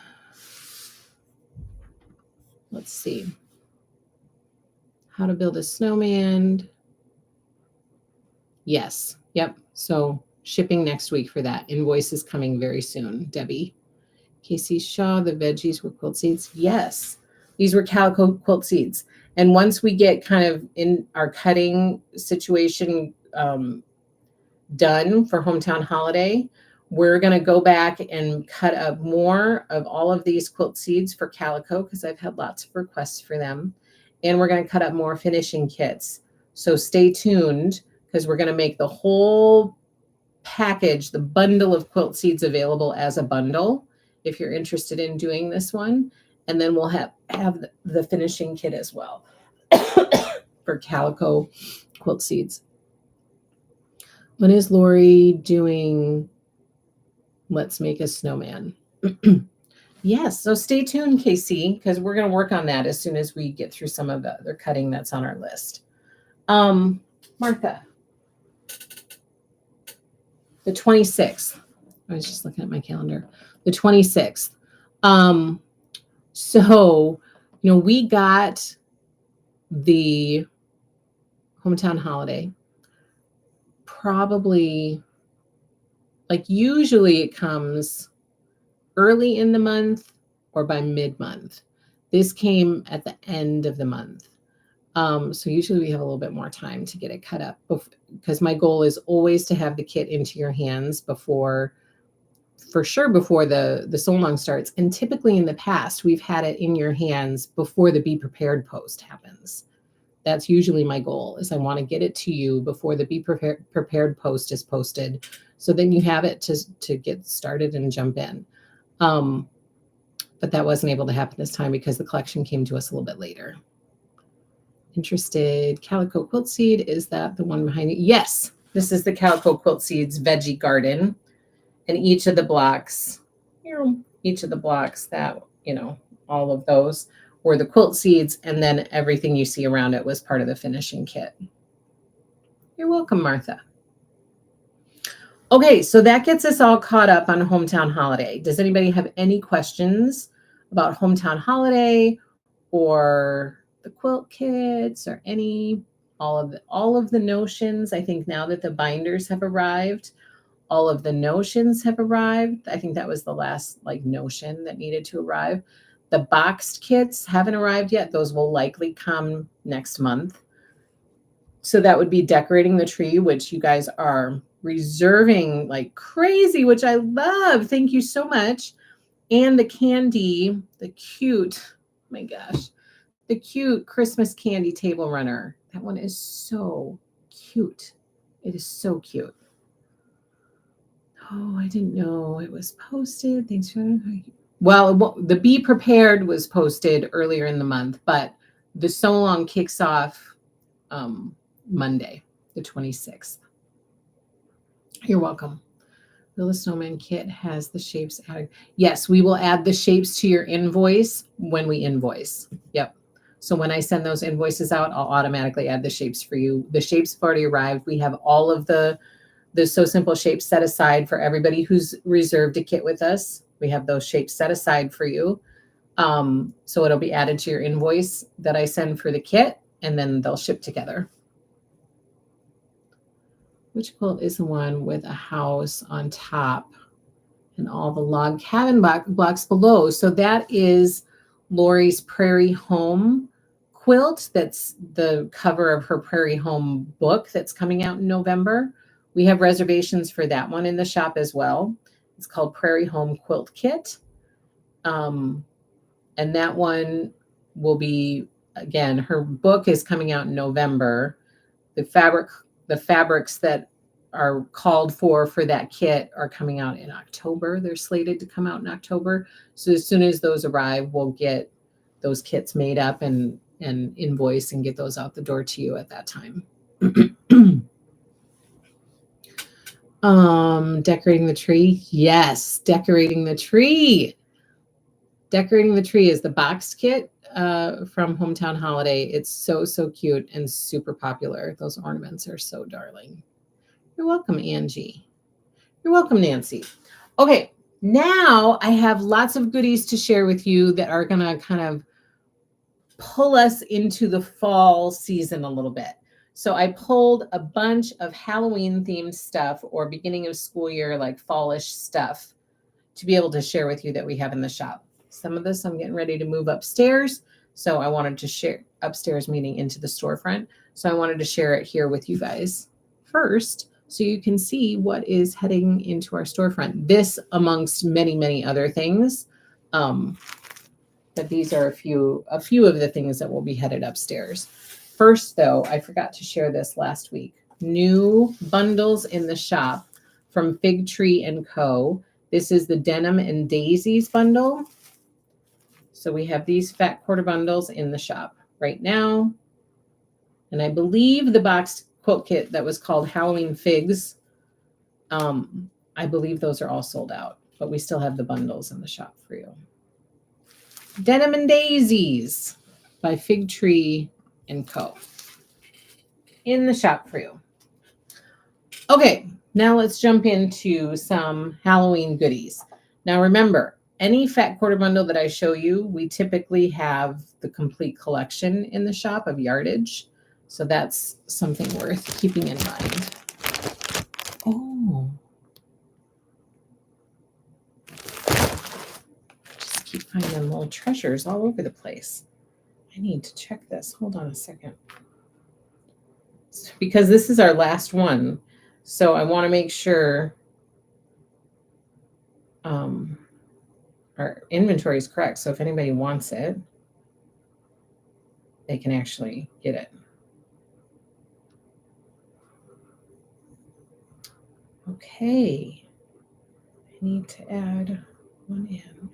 see. How to build a snowman. Yes. Yep. So shipping next week for that. Invoice is coming very soon, Debbie. Casey Shaw, the veggies were quilt seeds. Yes. These were calico quilt seeds. And once we get kind of in our cutting situation done for Hometown Holiday, we're going to go back and cut up more of all of these quilt seeds for calico because I've had lots of requests for them. And we're going to cut up more finishing kits. So stay tuned because we're going to make the whole package, the bundle of quilt seeds available as a bundle if you're interested in doing this one. And then we'll have the finishing kit as well for calico quilt seeds. When is Lori doing Let's Make a Snowman? Yes, so stay tuned, Casey, because we're going to work on that as soon as we get through some of the other cutting that's on our list. Martha, the 26th. I was just looking at my calendar. The 26th. So, we got the hometown holiday, probably, like, usually it comes early in the month or by mid-month. This came at the end of the month. So usually we have a little bit more time to get it cut up, because my goal is always to have the kit into your hands before the sew along starts. And typically in the past, we've had it in your hands before the Be Prepared post happens. That's usually my goal, is I want to get it to you before the Be Prepared post is posted. So then you have it to get started and jump in. But that wasn't able to happen this time because the collection came to us a little bit later. Interested Calico Quilt Seed, is that the one behind you? Yes, this is the Calico Quilt Seeds Veggie Garden. And each of the blocks that, all of those were the quilt seeds, and then everything you see around it was part of the finishing kit. You're welcome, Martha. Okay, so that gets us all caught up on Hometown Holiday. Does anybody have any questions about Hometown Holiday or the quilt kits or all of the notions? I think now that the binders have arrived, all of the notions have arrived. I think that was the last notion that needed to arrive. The boxed kits haven't arrived yet. Those will likely come next month. So that would be decorating the tree, which you guys are reserving like crazy, which I love. Thank you so much. And the candy, the cute Christmas candy table runner. That one is so cute. It is so cute. Oh, I didn't know it was posted. Thanks for. Well, the Be Prepared was posted earlier in the month, but the Sew Along kicks off Monday, the 26th. You're welcome. Will the Snowman kit has the shapes added? Yes, we will add the shapes to your invoice when we invoice. Yep. So when I send those invoices out, I'll automatically add the shapes for you. The shapes have already arrived. We have all of the Sew Simple shapes set aside for everybody who's reserved a kit with us. We have those shapes set aside for you. So it'll be added to your invoice that I send for the kit, and then they'll ship together. Which quilt is the one with a house on top and all the log cabin blocks below? So that is Lori's Prairie Home quilt. That's the cover of her Prairie Home book that's coming out in November. We have reservations for that one in the shop as well. It's called Prairie Home Quilt Kit. And that one will be, again, her book is coming out in November. The fabrics that are called for that kit are coming out in October. They're slated to come out in October. So as soon as those arrive, we'll get those kits made up and invoice and get those out the door to you at that time. Decorating the tree. Yes, decorating the tree. Decorating the tree is the boxed kit from Hometown Holiday. It's so cute and super popular. Those ornaments are so darling. You're welcome, Angie. You're welcome, Nancy. Okay, now I have lots of goodies to share with you that are going to kind of pull us into the fall season a little bit. So I pulled a bunch of Halloween themed stuff or beginning of school year, like fallish stuff, to be able to share with you that we have in the shop. Some of this I'm getting ready to move upstairs. So I wanted to share upstairs, meaning into the storefront. So I wanted to share it here with you guys first, so you can see what is heading into our storefront. This amongst many other things. But these are a few of the things that will be headed upstairs. First, though, I forgot to share this last week. New bundles in the shop from Fig Tree & Co. This is the Denim and Daisies bundle. So we have these fat quarter bundles in the shop right now. And I believe the boxed quilt kit that was called Halloween Figs, I believe those are all sold out. But we still have the bundles in the shop for you. Denim and Daisies by Fig Tree & Co. in the shop for you. Okay, now let's jump into some Halloween goodies. Now remember, any fat quarter bundle that I show you, we typically have the complete collection in the shop of yardage. So that's something worth keeping in mind. Oh. Just keep finding little treasures all over the place. I need to check this. Hold on a second. Because this is our last one. So I want to make sure our inventory is correct. So if anybody wants it, they can actually get it. Okay. I need to add one in.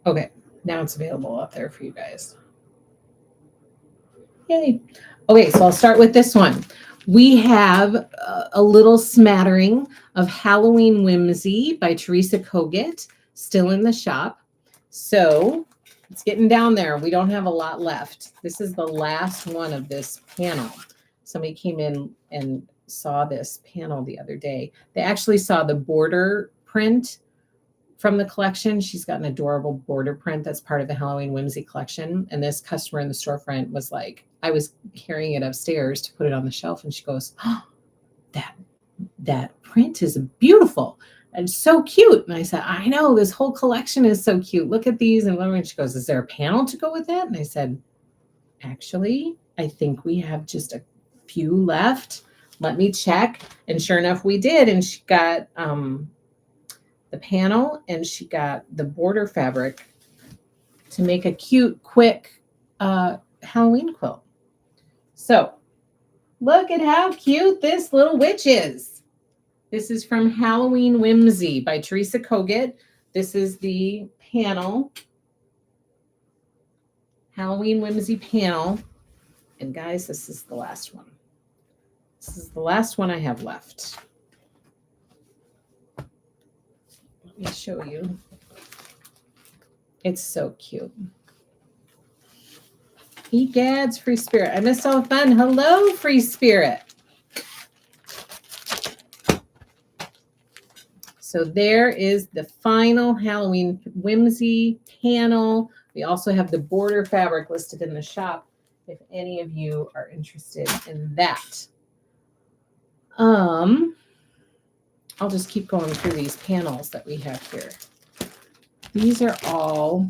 Okay, now it's available up there for you guys. Yay. Okay, so I'll start with this one. We have a little smattering of Halloween Whimsy by Teresa Kogut still in the shop. So it's getting down there. We don't have a lot left. This is the last one of this panel. Somebody came in and saw this panel the other day. They actually saw the border print from the collection. She's got an adorable border print that's part of the Halloween Whimsy collection. And this customer in the storefront was like, I was carrying it upstairs to put it on the shelf. And she goes, oh, that print is beautiful and so cute. And I said, I know, this whole collection is so cute. Look at these. And she goes, is there a panel to go with that? And I said, actually, I think we have just a few left. Let me check. And sure enough, we did. And she got the panel and she got the border fabric to make a cute, quick Halloween quilt. So look at how cute this little witch is. This is from Halloween Whimsy by Teresa Kogut. This is the panel, Halloween Whimsy panel. And guys, this is the last one. This is the last one I have left. Let me show you. It's so cute. Egads, Free Spirit. I missed all the fun. Hello, Free Spirit. So there is the final Halloween Whimsy panel. We also have the border fabric listed in the shop if any of you are interested in that. I'll just keep going through these panels that we have here. These are all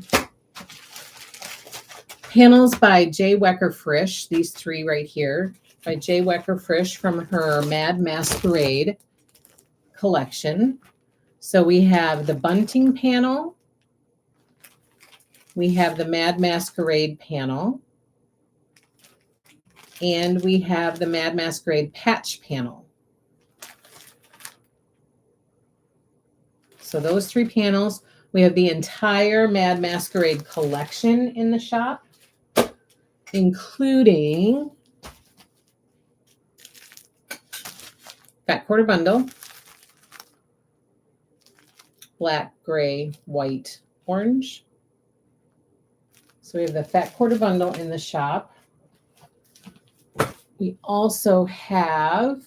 panels by J. Wecker Frisch, these three right here, by J. Wecker Frisch from her Mad Masquerade collection. So we have the bunting panel. We have the Mad Masquerade panel. And we have the Mad Masquerade patch panel. So those three panels. We have the entire Mad Masquerade collection in the shop, including fat quarter bundle, black, gray, white, orange. So we have the fat quarter bundle in the shop. We also have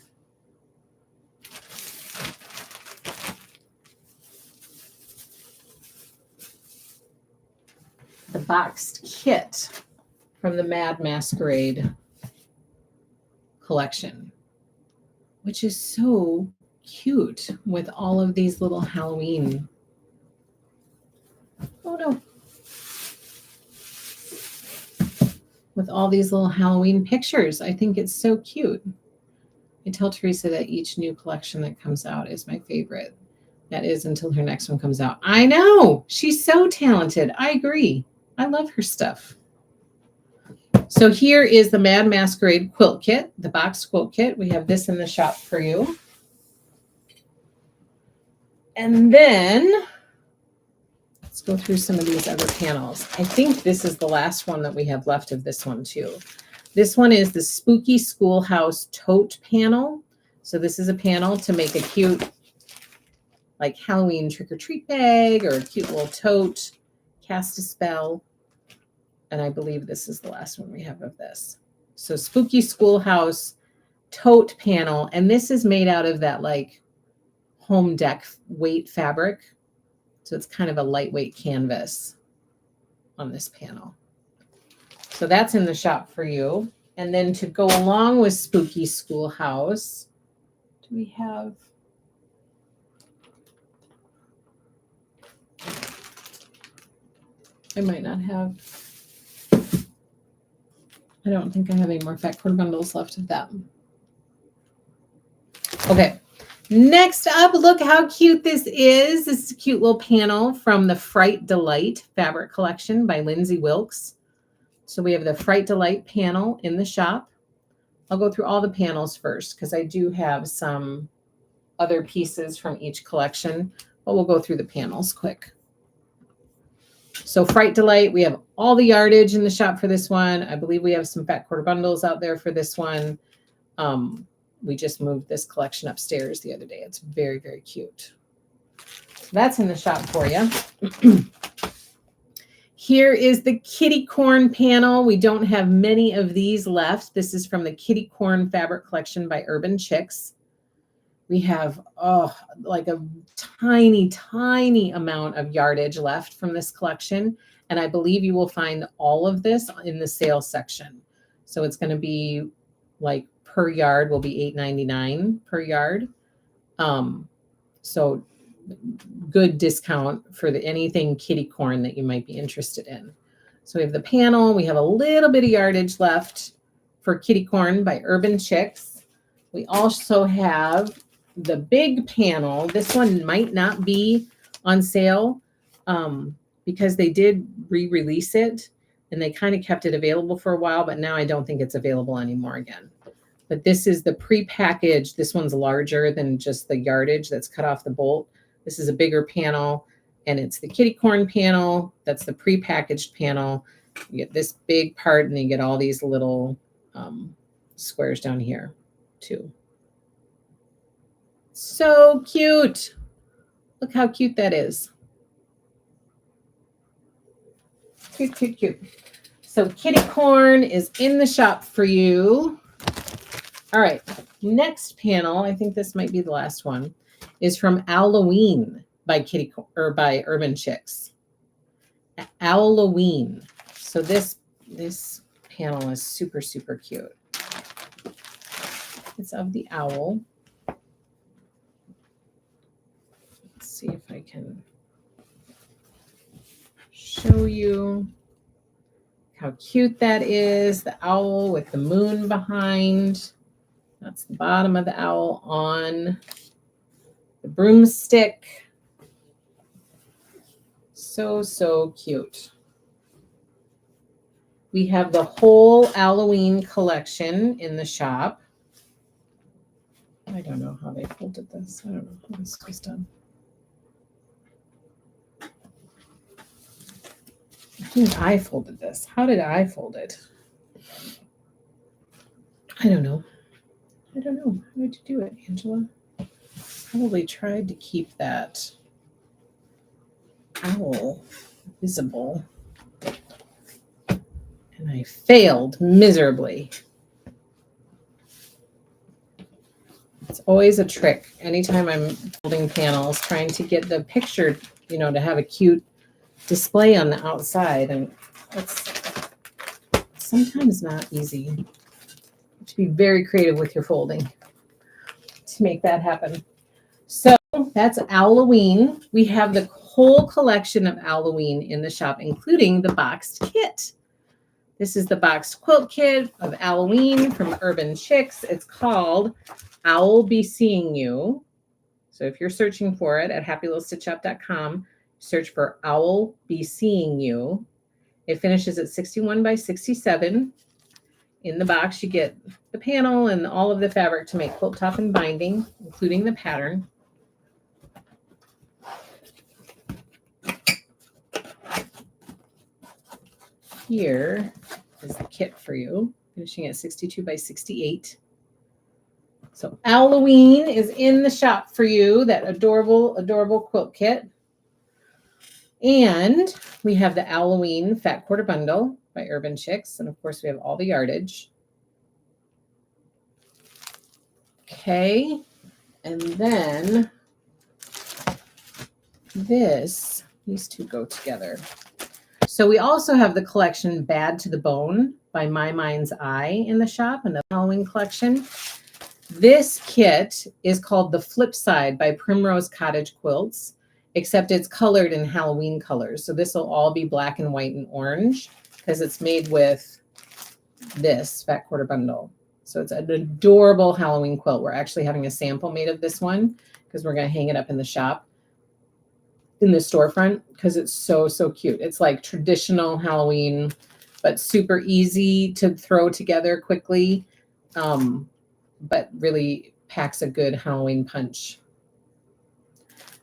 the boxed kit from the Mad Masquerade collection, which is so cute with all of these little Halloween. Oh no. With all these little Halloween pictures. I think it's so cute. I tell Teresa that each new collection that comes out is my favorite. That is until her next one comes out. I know. She's so talented. I agree. I love her stuff. So here is the Mad Masquerade quilt kit, the box quilt kit. We have this in the shop for you. And then let's go through some of these other panels. I think this is the last one that we have left of this one too. This one is the Spooky Schoolhouse tote panel. So this is a panel to make a cute like Halloween trick-or-treat bag or a cute little tote, cast a spell. And I believe this is the last one we have of this. So Spooky Schoolhouse tote panel. And this is made out of that like home deck weight fabric. So it's kind of a lightweight canvas on this panel. So that's in the shop for you. And then to go along with Spooky Schoolhouse, do we have... I might not have... I don't think I have any more fat quarter bundles left of that. Okay. Next up, look how cute this is. This is a cute little panel from the Fright Delight fabric collection by Lindsay Wilkes. So we have the Fright Delight panel in the shop. I'll go through all the panels first because I do have some other pieces from each collection, but we'll go through the panels quick. So Fright Delight, we have all the yardage in the shop for this one. I believe we have some fat quarter bundles out there for this one. We just moved this collection upstairs the other day. It's very, very cute. So that's in the shop for you. Here is the kitty corn panel. We don't have many of these left. This is from the Kitty Corn fabric collection by Urban Chicks. We have, like a tiny, tiny amount of yardage left from this collection. And I believe you will find all of this in the sales section. So it's going to be like per yard will be $8.99 per yard. So good discount for anything kitty corn that you might be interested in. So we have the panel. We have a little bit of yardage left for Kitty Corn by Urban Chicks. We also have the big panel. This one might not be on sale because they did re-release it and they kind of kept it available for a while, but now I don't think it's available anymore again. But this is the pre-packaged. This one's larger than just the yardage that's cut off the bolt. This is a bigger panel, and it's the Kitty Corn panel. That's the pre-packaged panel. You get this big part, and then you get all these little squares down here, too. So cute. Look how cute that is. Cute, cute, cute. So Kitty Corn is in the shop for you. All right, next panel, I think this might be the last one, is from Halloween by by Urban Chicks. Halloween. So this panel is super, super cute. It's of the owl. Let's see if I can show you how cute that is. The owl with the moon behind. That's the bottom of the owl on the broomstick. So, so cute. We have the whole Halloween collection in the shop. I don't know how they folded this. I don't know how this was done. I think I folded this. How did I fold it? I don't know. I don't know. How did you do it, Angela? Probably tried to keep that owl visible. And I failed miserably. It's always a trick. Anytime I'm folding panels, trying to get the picture, to have a cute display on the outside. And it's sometimes not easy. To be very creative with your folding to make that happen. So that's Halloween. We have the whole collection of Halloween in the shop, including the boxed kit. This is the boxed quilt kit of Halloween from Urban Chicks. It's called I'll Be Seeing You. So if you're searching for it at happylittlestitchup.com, search for I'll Be Seeing You. It finishes at 61 by 67. In the box, you get the panel and all of the fabric to make quilt top and binding, including the pattern. Here is the kit for you, finishing at 62 by 68. So Halloween is in the shop for you, that adorable, adorable quilt kit. And we have the Halloween Fat Quarter Bundle by Urban Chicks. And of course, we have all the yardage. Okay. And then these two go together. So we also have the collection Bad to the Bone by My Mind's Eye in the shop, another Halloween collection. This kit is called The Flip Side by Primrose Cottage Quilts, except it's colored in Halloween colors. So this will all be black and white and orange because it's made with this fat quarter bundle. So it's an adorable Halloween quilt. We're actually having a sample made of this one because we're going to hang it up in the shop, in the storefront, because it's so, so cute. It's like traditional Halloween, but super easy to throw together quickly. But really packs a good Halloween punch.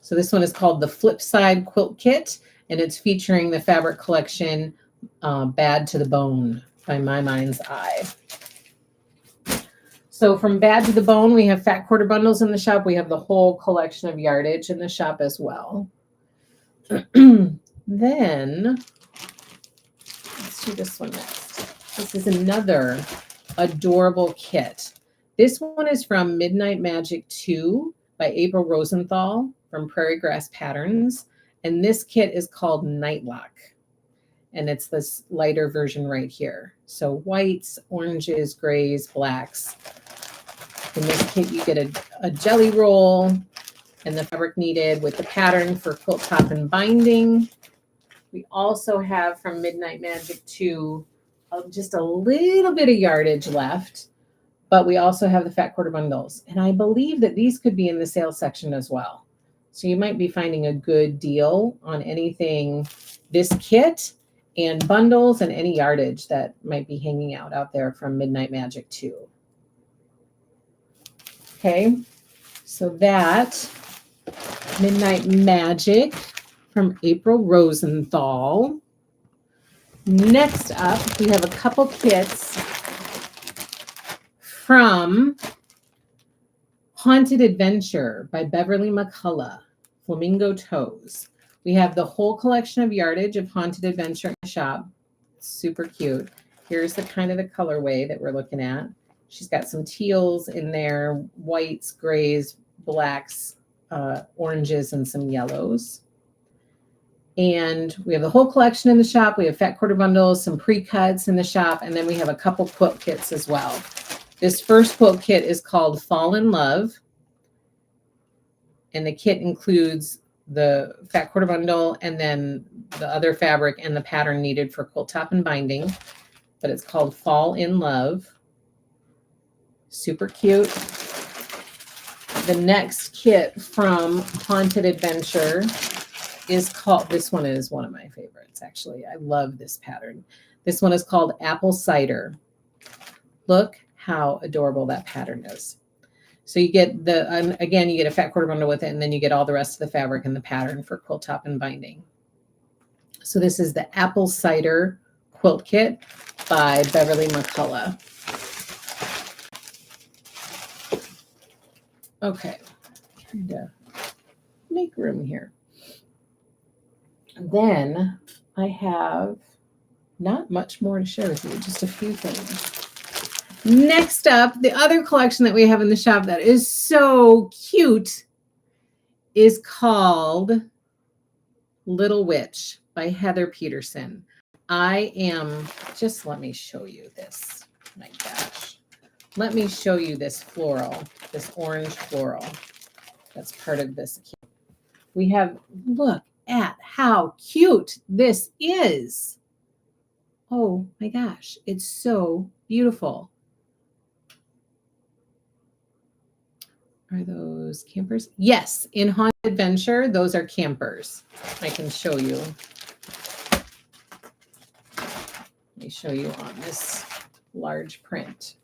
So this one is called the Flip Side Quilt Kit, and it's featuring the fabric collection Bad to the Bone by My Mind's Eye. So from Bad to the Bone, we have fat quarter bundles in the shop. We have the whole collection of yardage in the shop as well. Then let's do this one next. This is another adorable kit. This one is from Midnight Magic 2 by April Rosenthal from Prairie Grass Patterns. And this kit is called Nightlock. And it's this lighter version right here. So whites, oranges, grays, blacks. In this kit, you get a jelly roll and the fabric needed with the pattern for quilt top and binding. We also have from Midnight Magic 2 just a little bit of yardage left. But we also have the fat quarter bundles. And I believe that these could be in the sale section as well. So you might be finding a good deal on anything, this kit and bundles and any yardage that might be hanging out there from Midnight Magic 2. Okay, so that Midnight Magic from April Rosenthal. Next up, we have a couple kits from Haunted Adventure by Beverly McCullough, Flamingo Toes. We have the whole collection of yardage of Haunted Adventure in the shop. Super cute. Here's the kind of the colorway that we're looking at. She's got some teals in there, whites, grays, blacks, oranges, and some yellows. And we have the whole collection in the shop. We have fat quarter bundles, some pre-cuts in the shop, and then we have a couple quilt kits as well. This first quilt kit is called Fall in Love. And the kit includes the fat quarter bundle and then the other fabric and the pattern needed for quilt top and binding. But it's called Fall in Love. Super cute. The next kit from Haunted Adventure is called, this one is one of my favorites, actually. I love this pattern. This one is called Apple Cider. Look how adorable that pattern is. So you get again, you get a fat quarter bundle with it, and then you get all the rest of the fabric and the pattern for quilt top and binding. So this is the Apple Cider Quilt Kit by Beverly McCullough. Okay, trying to make room here. Then I have not much more to share with you, just a few things. Next up, the other collection that we have in the shop that is so cute is called Little Witch by Heather Peterson. Just let me show you this. My gosh. Let me show you this floral, this orange floral. That's part of this kit. We have, look at how cute this is. Oh my gosh, it's so beautiful. Are those campers? Yes, in Haunted Adventure, those are campers. I can show you. Let me show you on this large print.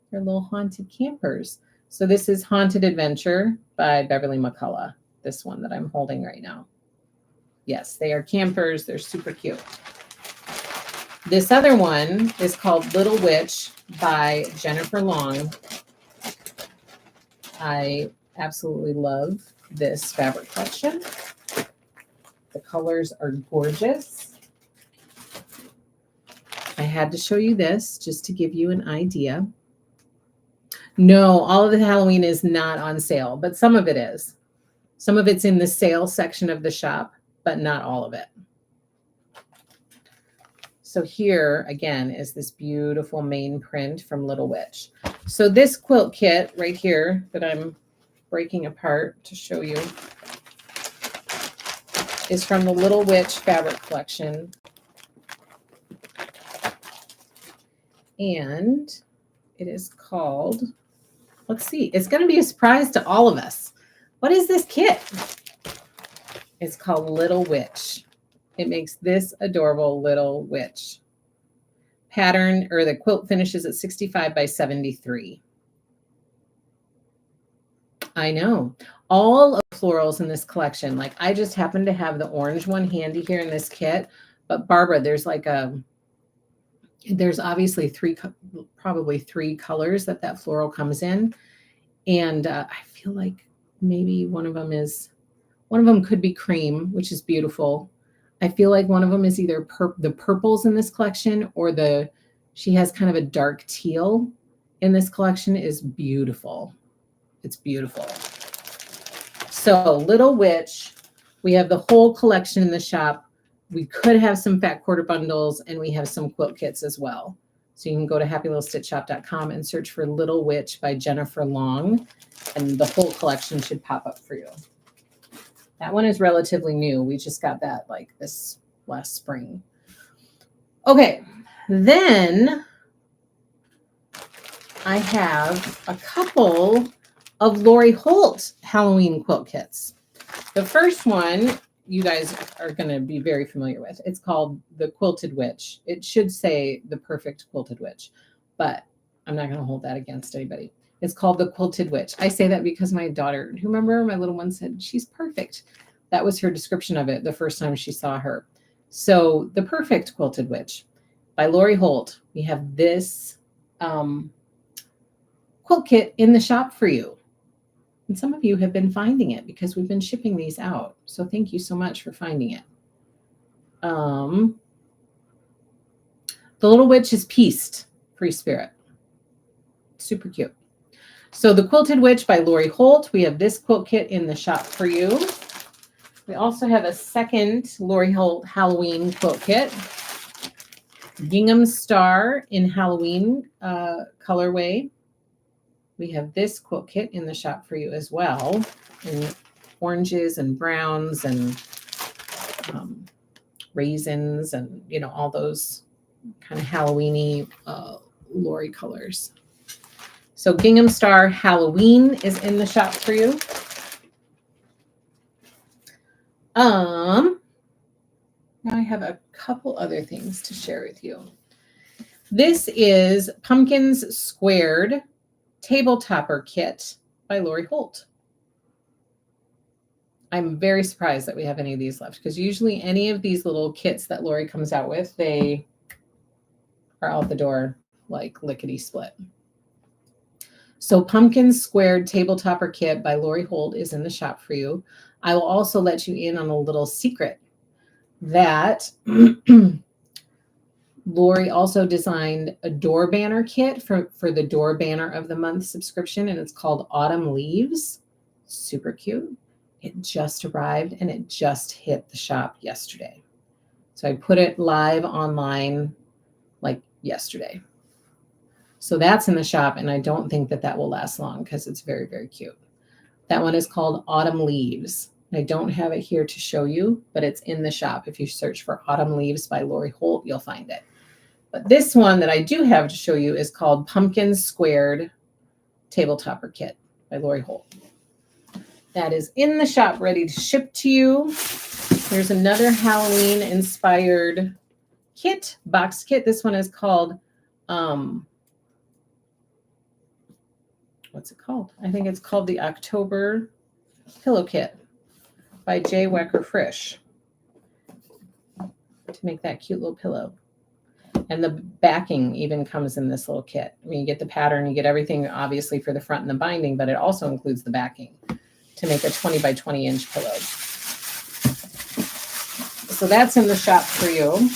They're little haunted campers. So this is Haunted Adventure by Beverly McCullough, this one that I'm holding right now. Yes, they are campers. They're super cute. This other one is called Little Witch by Jennifer Long. I absolutely love this fabric collection. The colors are gorgeous. I had to show you this just to give you an idea. No, all of the Halloween is not on sale, but some of it is. Some of it's in the sale section of the shop, but not all of it. So here, again, is this beautiful main print from Little Witch. So this quilt kit right here that I'm breaking apart to show you is from the Little Witch fabric collection. And it is called, let's see, it's going to be a surprise to all of us. What is this kit? It's called Little Witch. It makes this adorable Little Witch. Pattern, or the quilt finishes at 65 by 73. I know. All of the florals in this collection, like I just happen to have the orange one handy here in this kit, but Barbara, there's obviously probably three colors that floral comes in. And I feel like maybe one of them could be cream, which is beautiful. I feel like one of them is either the purples in this collection, or she has kind of a dark teal in this collection is beautiful. It's beautiful. So Little Witch, we have the whole collection in the shop. We could have some fat quarter bundles, and we have some quilt kits as well. So you can go to happylittlestitchshop.com and search for Little Witch by Jennifer Long, and the whole collection should pop up for you. That one is relatively new. We just got that like this last spring. Okay, then I have a couple of Lori Holt Halloween quilt kits. The first one you guys are going to be very familiar with. It's called the Quilted Witch. It should say the Perfect Quilted Witch, but I'm not going to hold that against anybody. It's called the Quilted Witch. I say that because my daughter, remember my little one said, she's perfect. That was her description of it the first time she saw her. So the Perfect Quilted Witch by Lori Holt. We have this quilt kit in the shop for you. And some of you have been finding it because we've been shipping these out. So thank you so much for finding it. The Little Witch is pieced, free spirit. Super cute. So the Quilted Witch by Lori Holt. We have this quilt kit in the shop for you. We also have a second Lori Holt Halloween quilt kit. Gingham Star in Halloween colorway. We have this quilt kit in the shop for you as well, in oranges and browns and raisins and, all those kind of Halloween-y Lori colors. So Gingham Star Halloween is in the shop for you. Now I have a couple other things to share with you. This is Pumpkins Squared Table Topper Kit by Lori Holt. I'm very surprised that we have any of these left, because usually any of these little kits that Lori comes out with, they are out the door like lickety split. So Pumpkins Squared Table Topper Kit by Lori Holt is in the shop for you. I will also let you in on a little secret that Lori also designed a door banner kit for the door banner of the month subscription, and it's called Autumn Leaves. Super cute. It just arrived and it just hit the shop yesterday. So I put it live online like yesterday. So that's in the shop, and I don't think that will last long because it's very, very cute. That one is called Autumn Leaves. I don't have it here to show you, but it's in the shop. If you search for Autumn Leaves by Lori Holt, you'll find it. But this one that I do have to show you is called Pumpkins Squared Table Topper Kit by Lori Holt. That is in the shop, ready to ship to you. There's another Halloween-inspired kit, box kit. This one is called, what's it called? I think it's called the October Pillow Kit by J. Wecker Frisch, to make that cute little pillow. And the backing even comes in this little kit. I mean, you get the pattern, you get everything obviously for the front and the binding, but it also includes the backing to make a 20 by 20 inch pillow. So that's in the shop for you.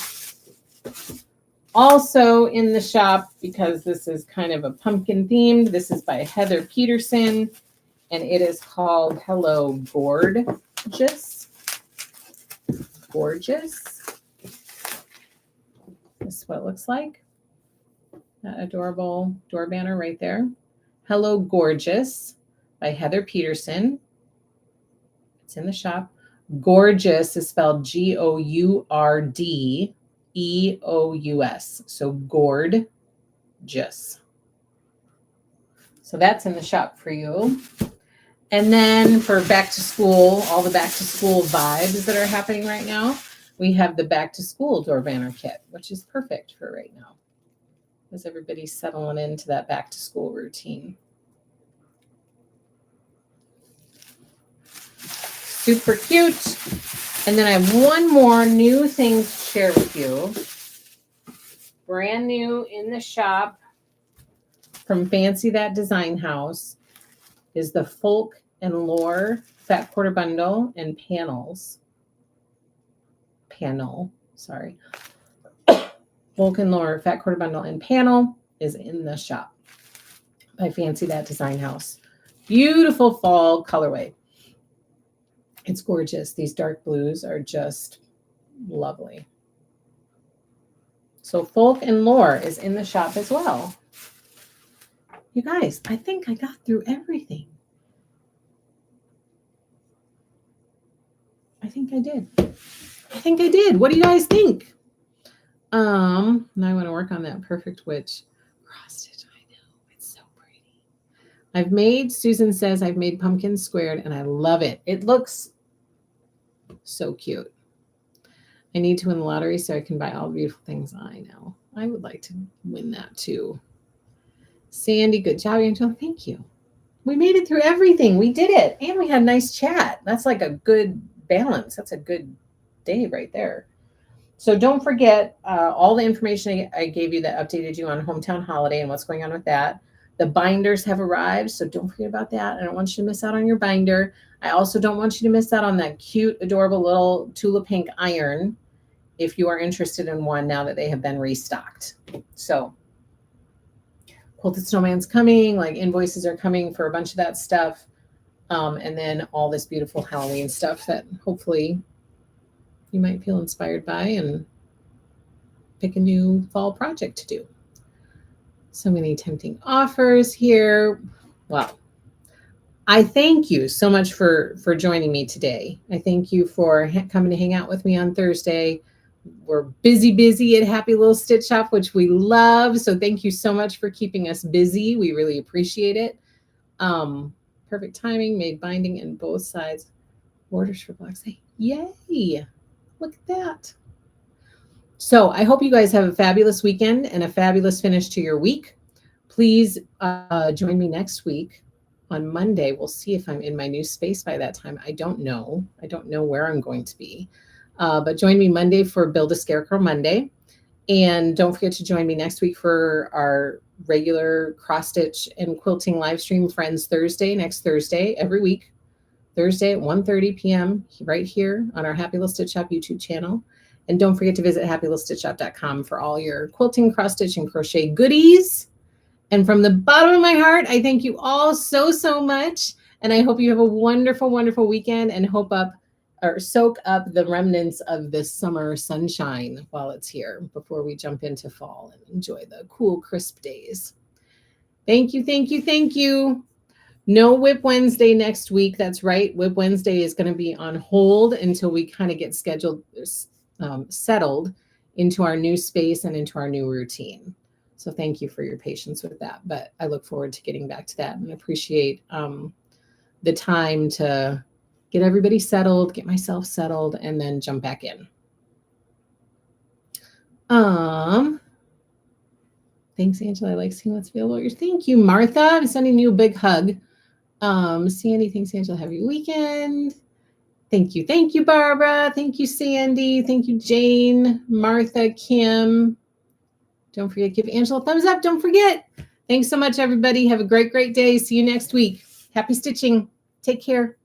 Also in the shop, because this is kind of a pumpkin themed, this is by Heather Peterson, and it is called Hello Gorgeous. Gorgeous. This is what it looks like. That adorable door banner right there. Hello Gorgeous by Heather Peterson. It's in the shop. Gorgeous is spelled Gourdeous. So gorgeous. So that's in the shop for you. And then for back to school, all the back to school vibes that are happening right now, we have the back to school door banner kit, which is perfect for right now, as everybody's settling into that back to school routine. Super cute. And then I have one more new thing to share with you. Brand new in the shop from Fancy That Design House is the Folk and Lore Fat Quarter Bundle and Panel. Folk and Lore Fat Quarter Bundle and Panel is in the shop by Fancy That Design House. Beautiful fall colorway. It's gorgeous. These dark blues are just lovely. So Folk and Lore is in the shop as well. You guys, I think I got through everything. I think I did. What do you guys think? Now I want to work on that Perfect Witch cross stitch. I know, it's so pretty. Susan says I've made pumpkin squared and I love it. It looks so cute. I need to win the lottery so I can buy all the beautiful things. I know. I would like to win that too. Sandy, good job, Angela. Thank you. We made it through everything. We did it. And we had a nice chat. That's like a good balance. That's a good day right there. So don't forget all the information I gave you that updated you on Hometown Holiday and what's going on with that. The binders have arrived, so don't forget about that. I don't want you to miss out on your binder. I also don't want you to miss out on that cute, adorable little Tula Pink iron if you are interested in one now that they have been restocked. So Quilted Snowman's coming, like invoices are coming for a bunch of that stuff. And then all this beautiful Halloween stuff that hopefully you might feel inspired by and pick a new fall project to do. So many tempting offers here. Well, I thank you so much for joining me today. I thank you for coming to hang out with me on Thursday. We're busy at Happy Little Stitch Shop, which we love. So thank you so much for keeping us busy. We really appreciate it. Perfect timing, made binding in both sides. Orders for Black Say, yay! Look at that. So I hope you guys have a fabulous weekend and a fabulous finish to your week. Please join me next week on Monday. We'll see if I'm in my new space by that time. I don't know. I don't know where I'm going to be. But join me Monday for Build a Scarecrow Monday. And don't forget to join me next week for our regular cross stitch and quilting live stream Friends Thursday, next Thursday, every week. Thursday at 1:30 p.m. right here on our Happy Little Stitch Shop YouTube channel. And don't forget to visit happylittlestitchshop.com for all your quilting, cross stitch, and crochet goodies. And from the bottom of my heart, I thank you all so much. And I hope you have a wonderful, wonderful weekend and soak up the remnants of this summer sunshine while it's here before we jump into fall and enjoy the cool, crisp days. Thank you. No Whip Wednesday next week. That's right. Whip Wednesday is going to be on hold until we kind of get settled into our new space and into our new routine. So thank you for your patience with that. But I look forward to getting back to that and appreciate the time to get everybody settled, get myself settled, and then jump back in. Thanks, Angela. I like seeing what's available. Thank you, Martha. I'm sending you a big hug. Sandy, thanks, Angela. Have your weekend. Thank you, Barbara. Thank you, Sandy. Thank you, Jane, Martha, Kim. Don't forget, give Angela a thumbs up. Don't forget. Thanks so much, everybody. Have a great day. See you next week. Happy stitching. Take care.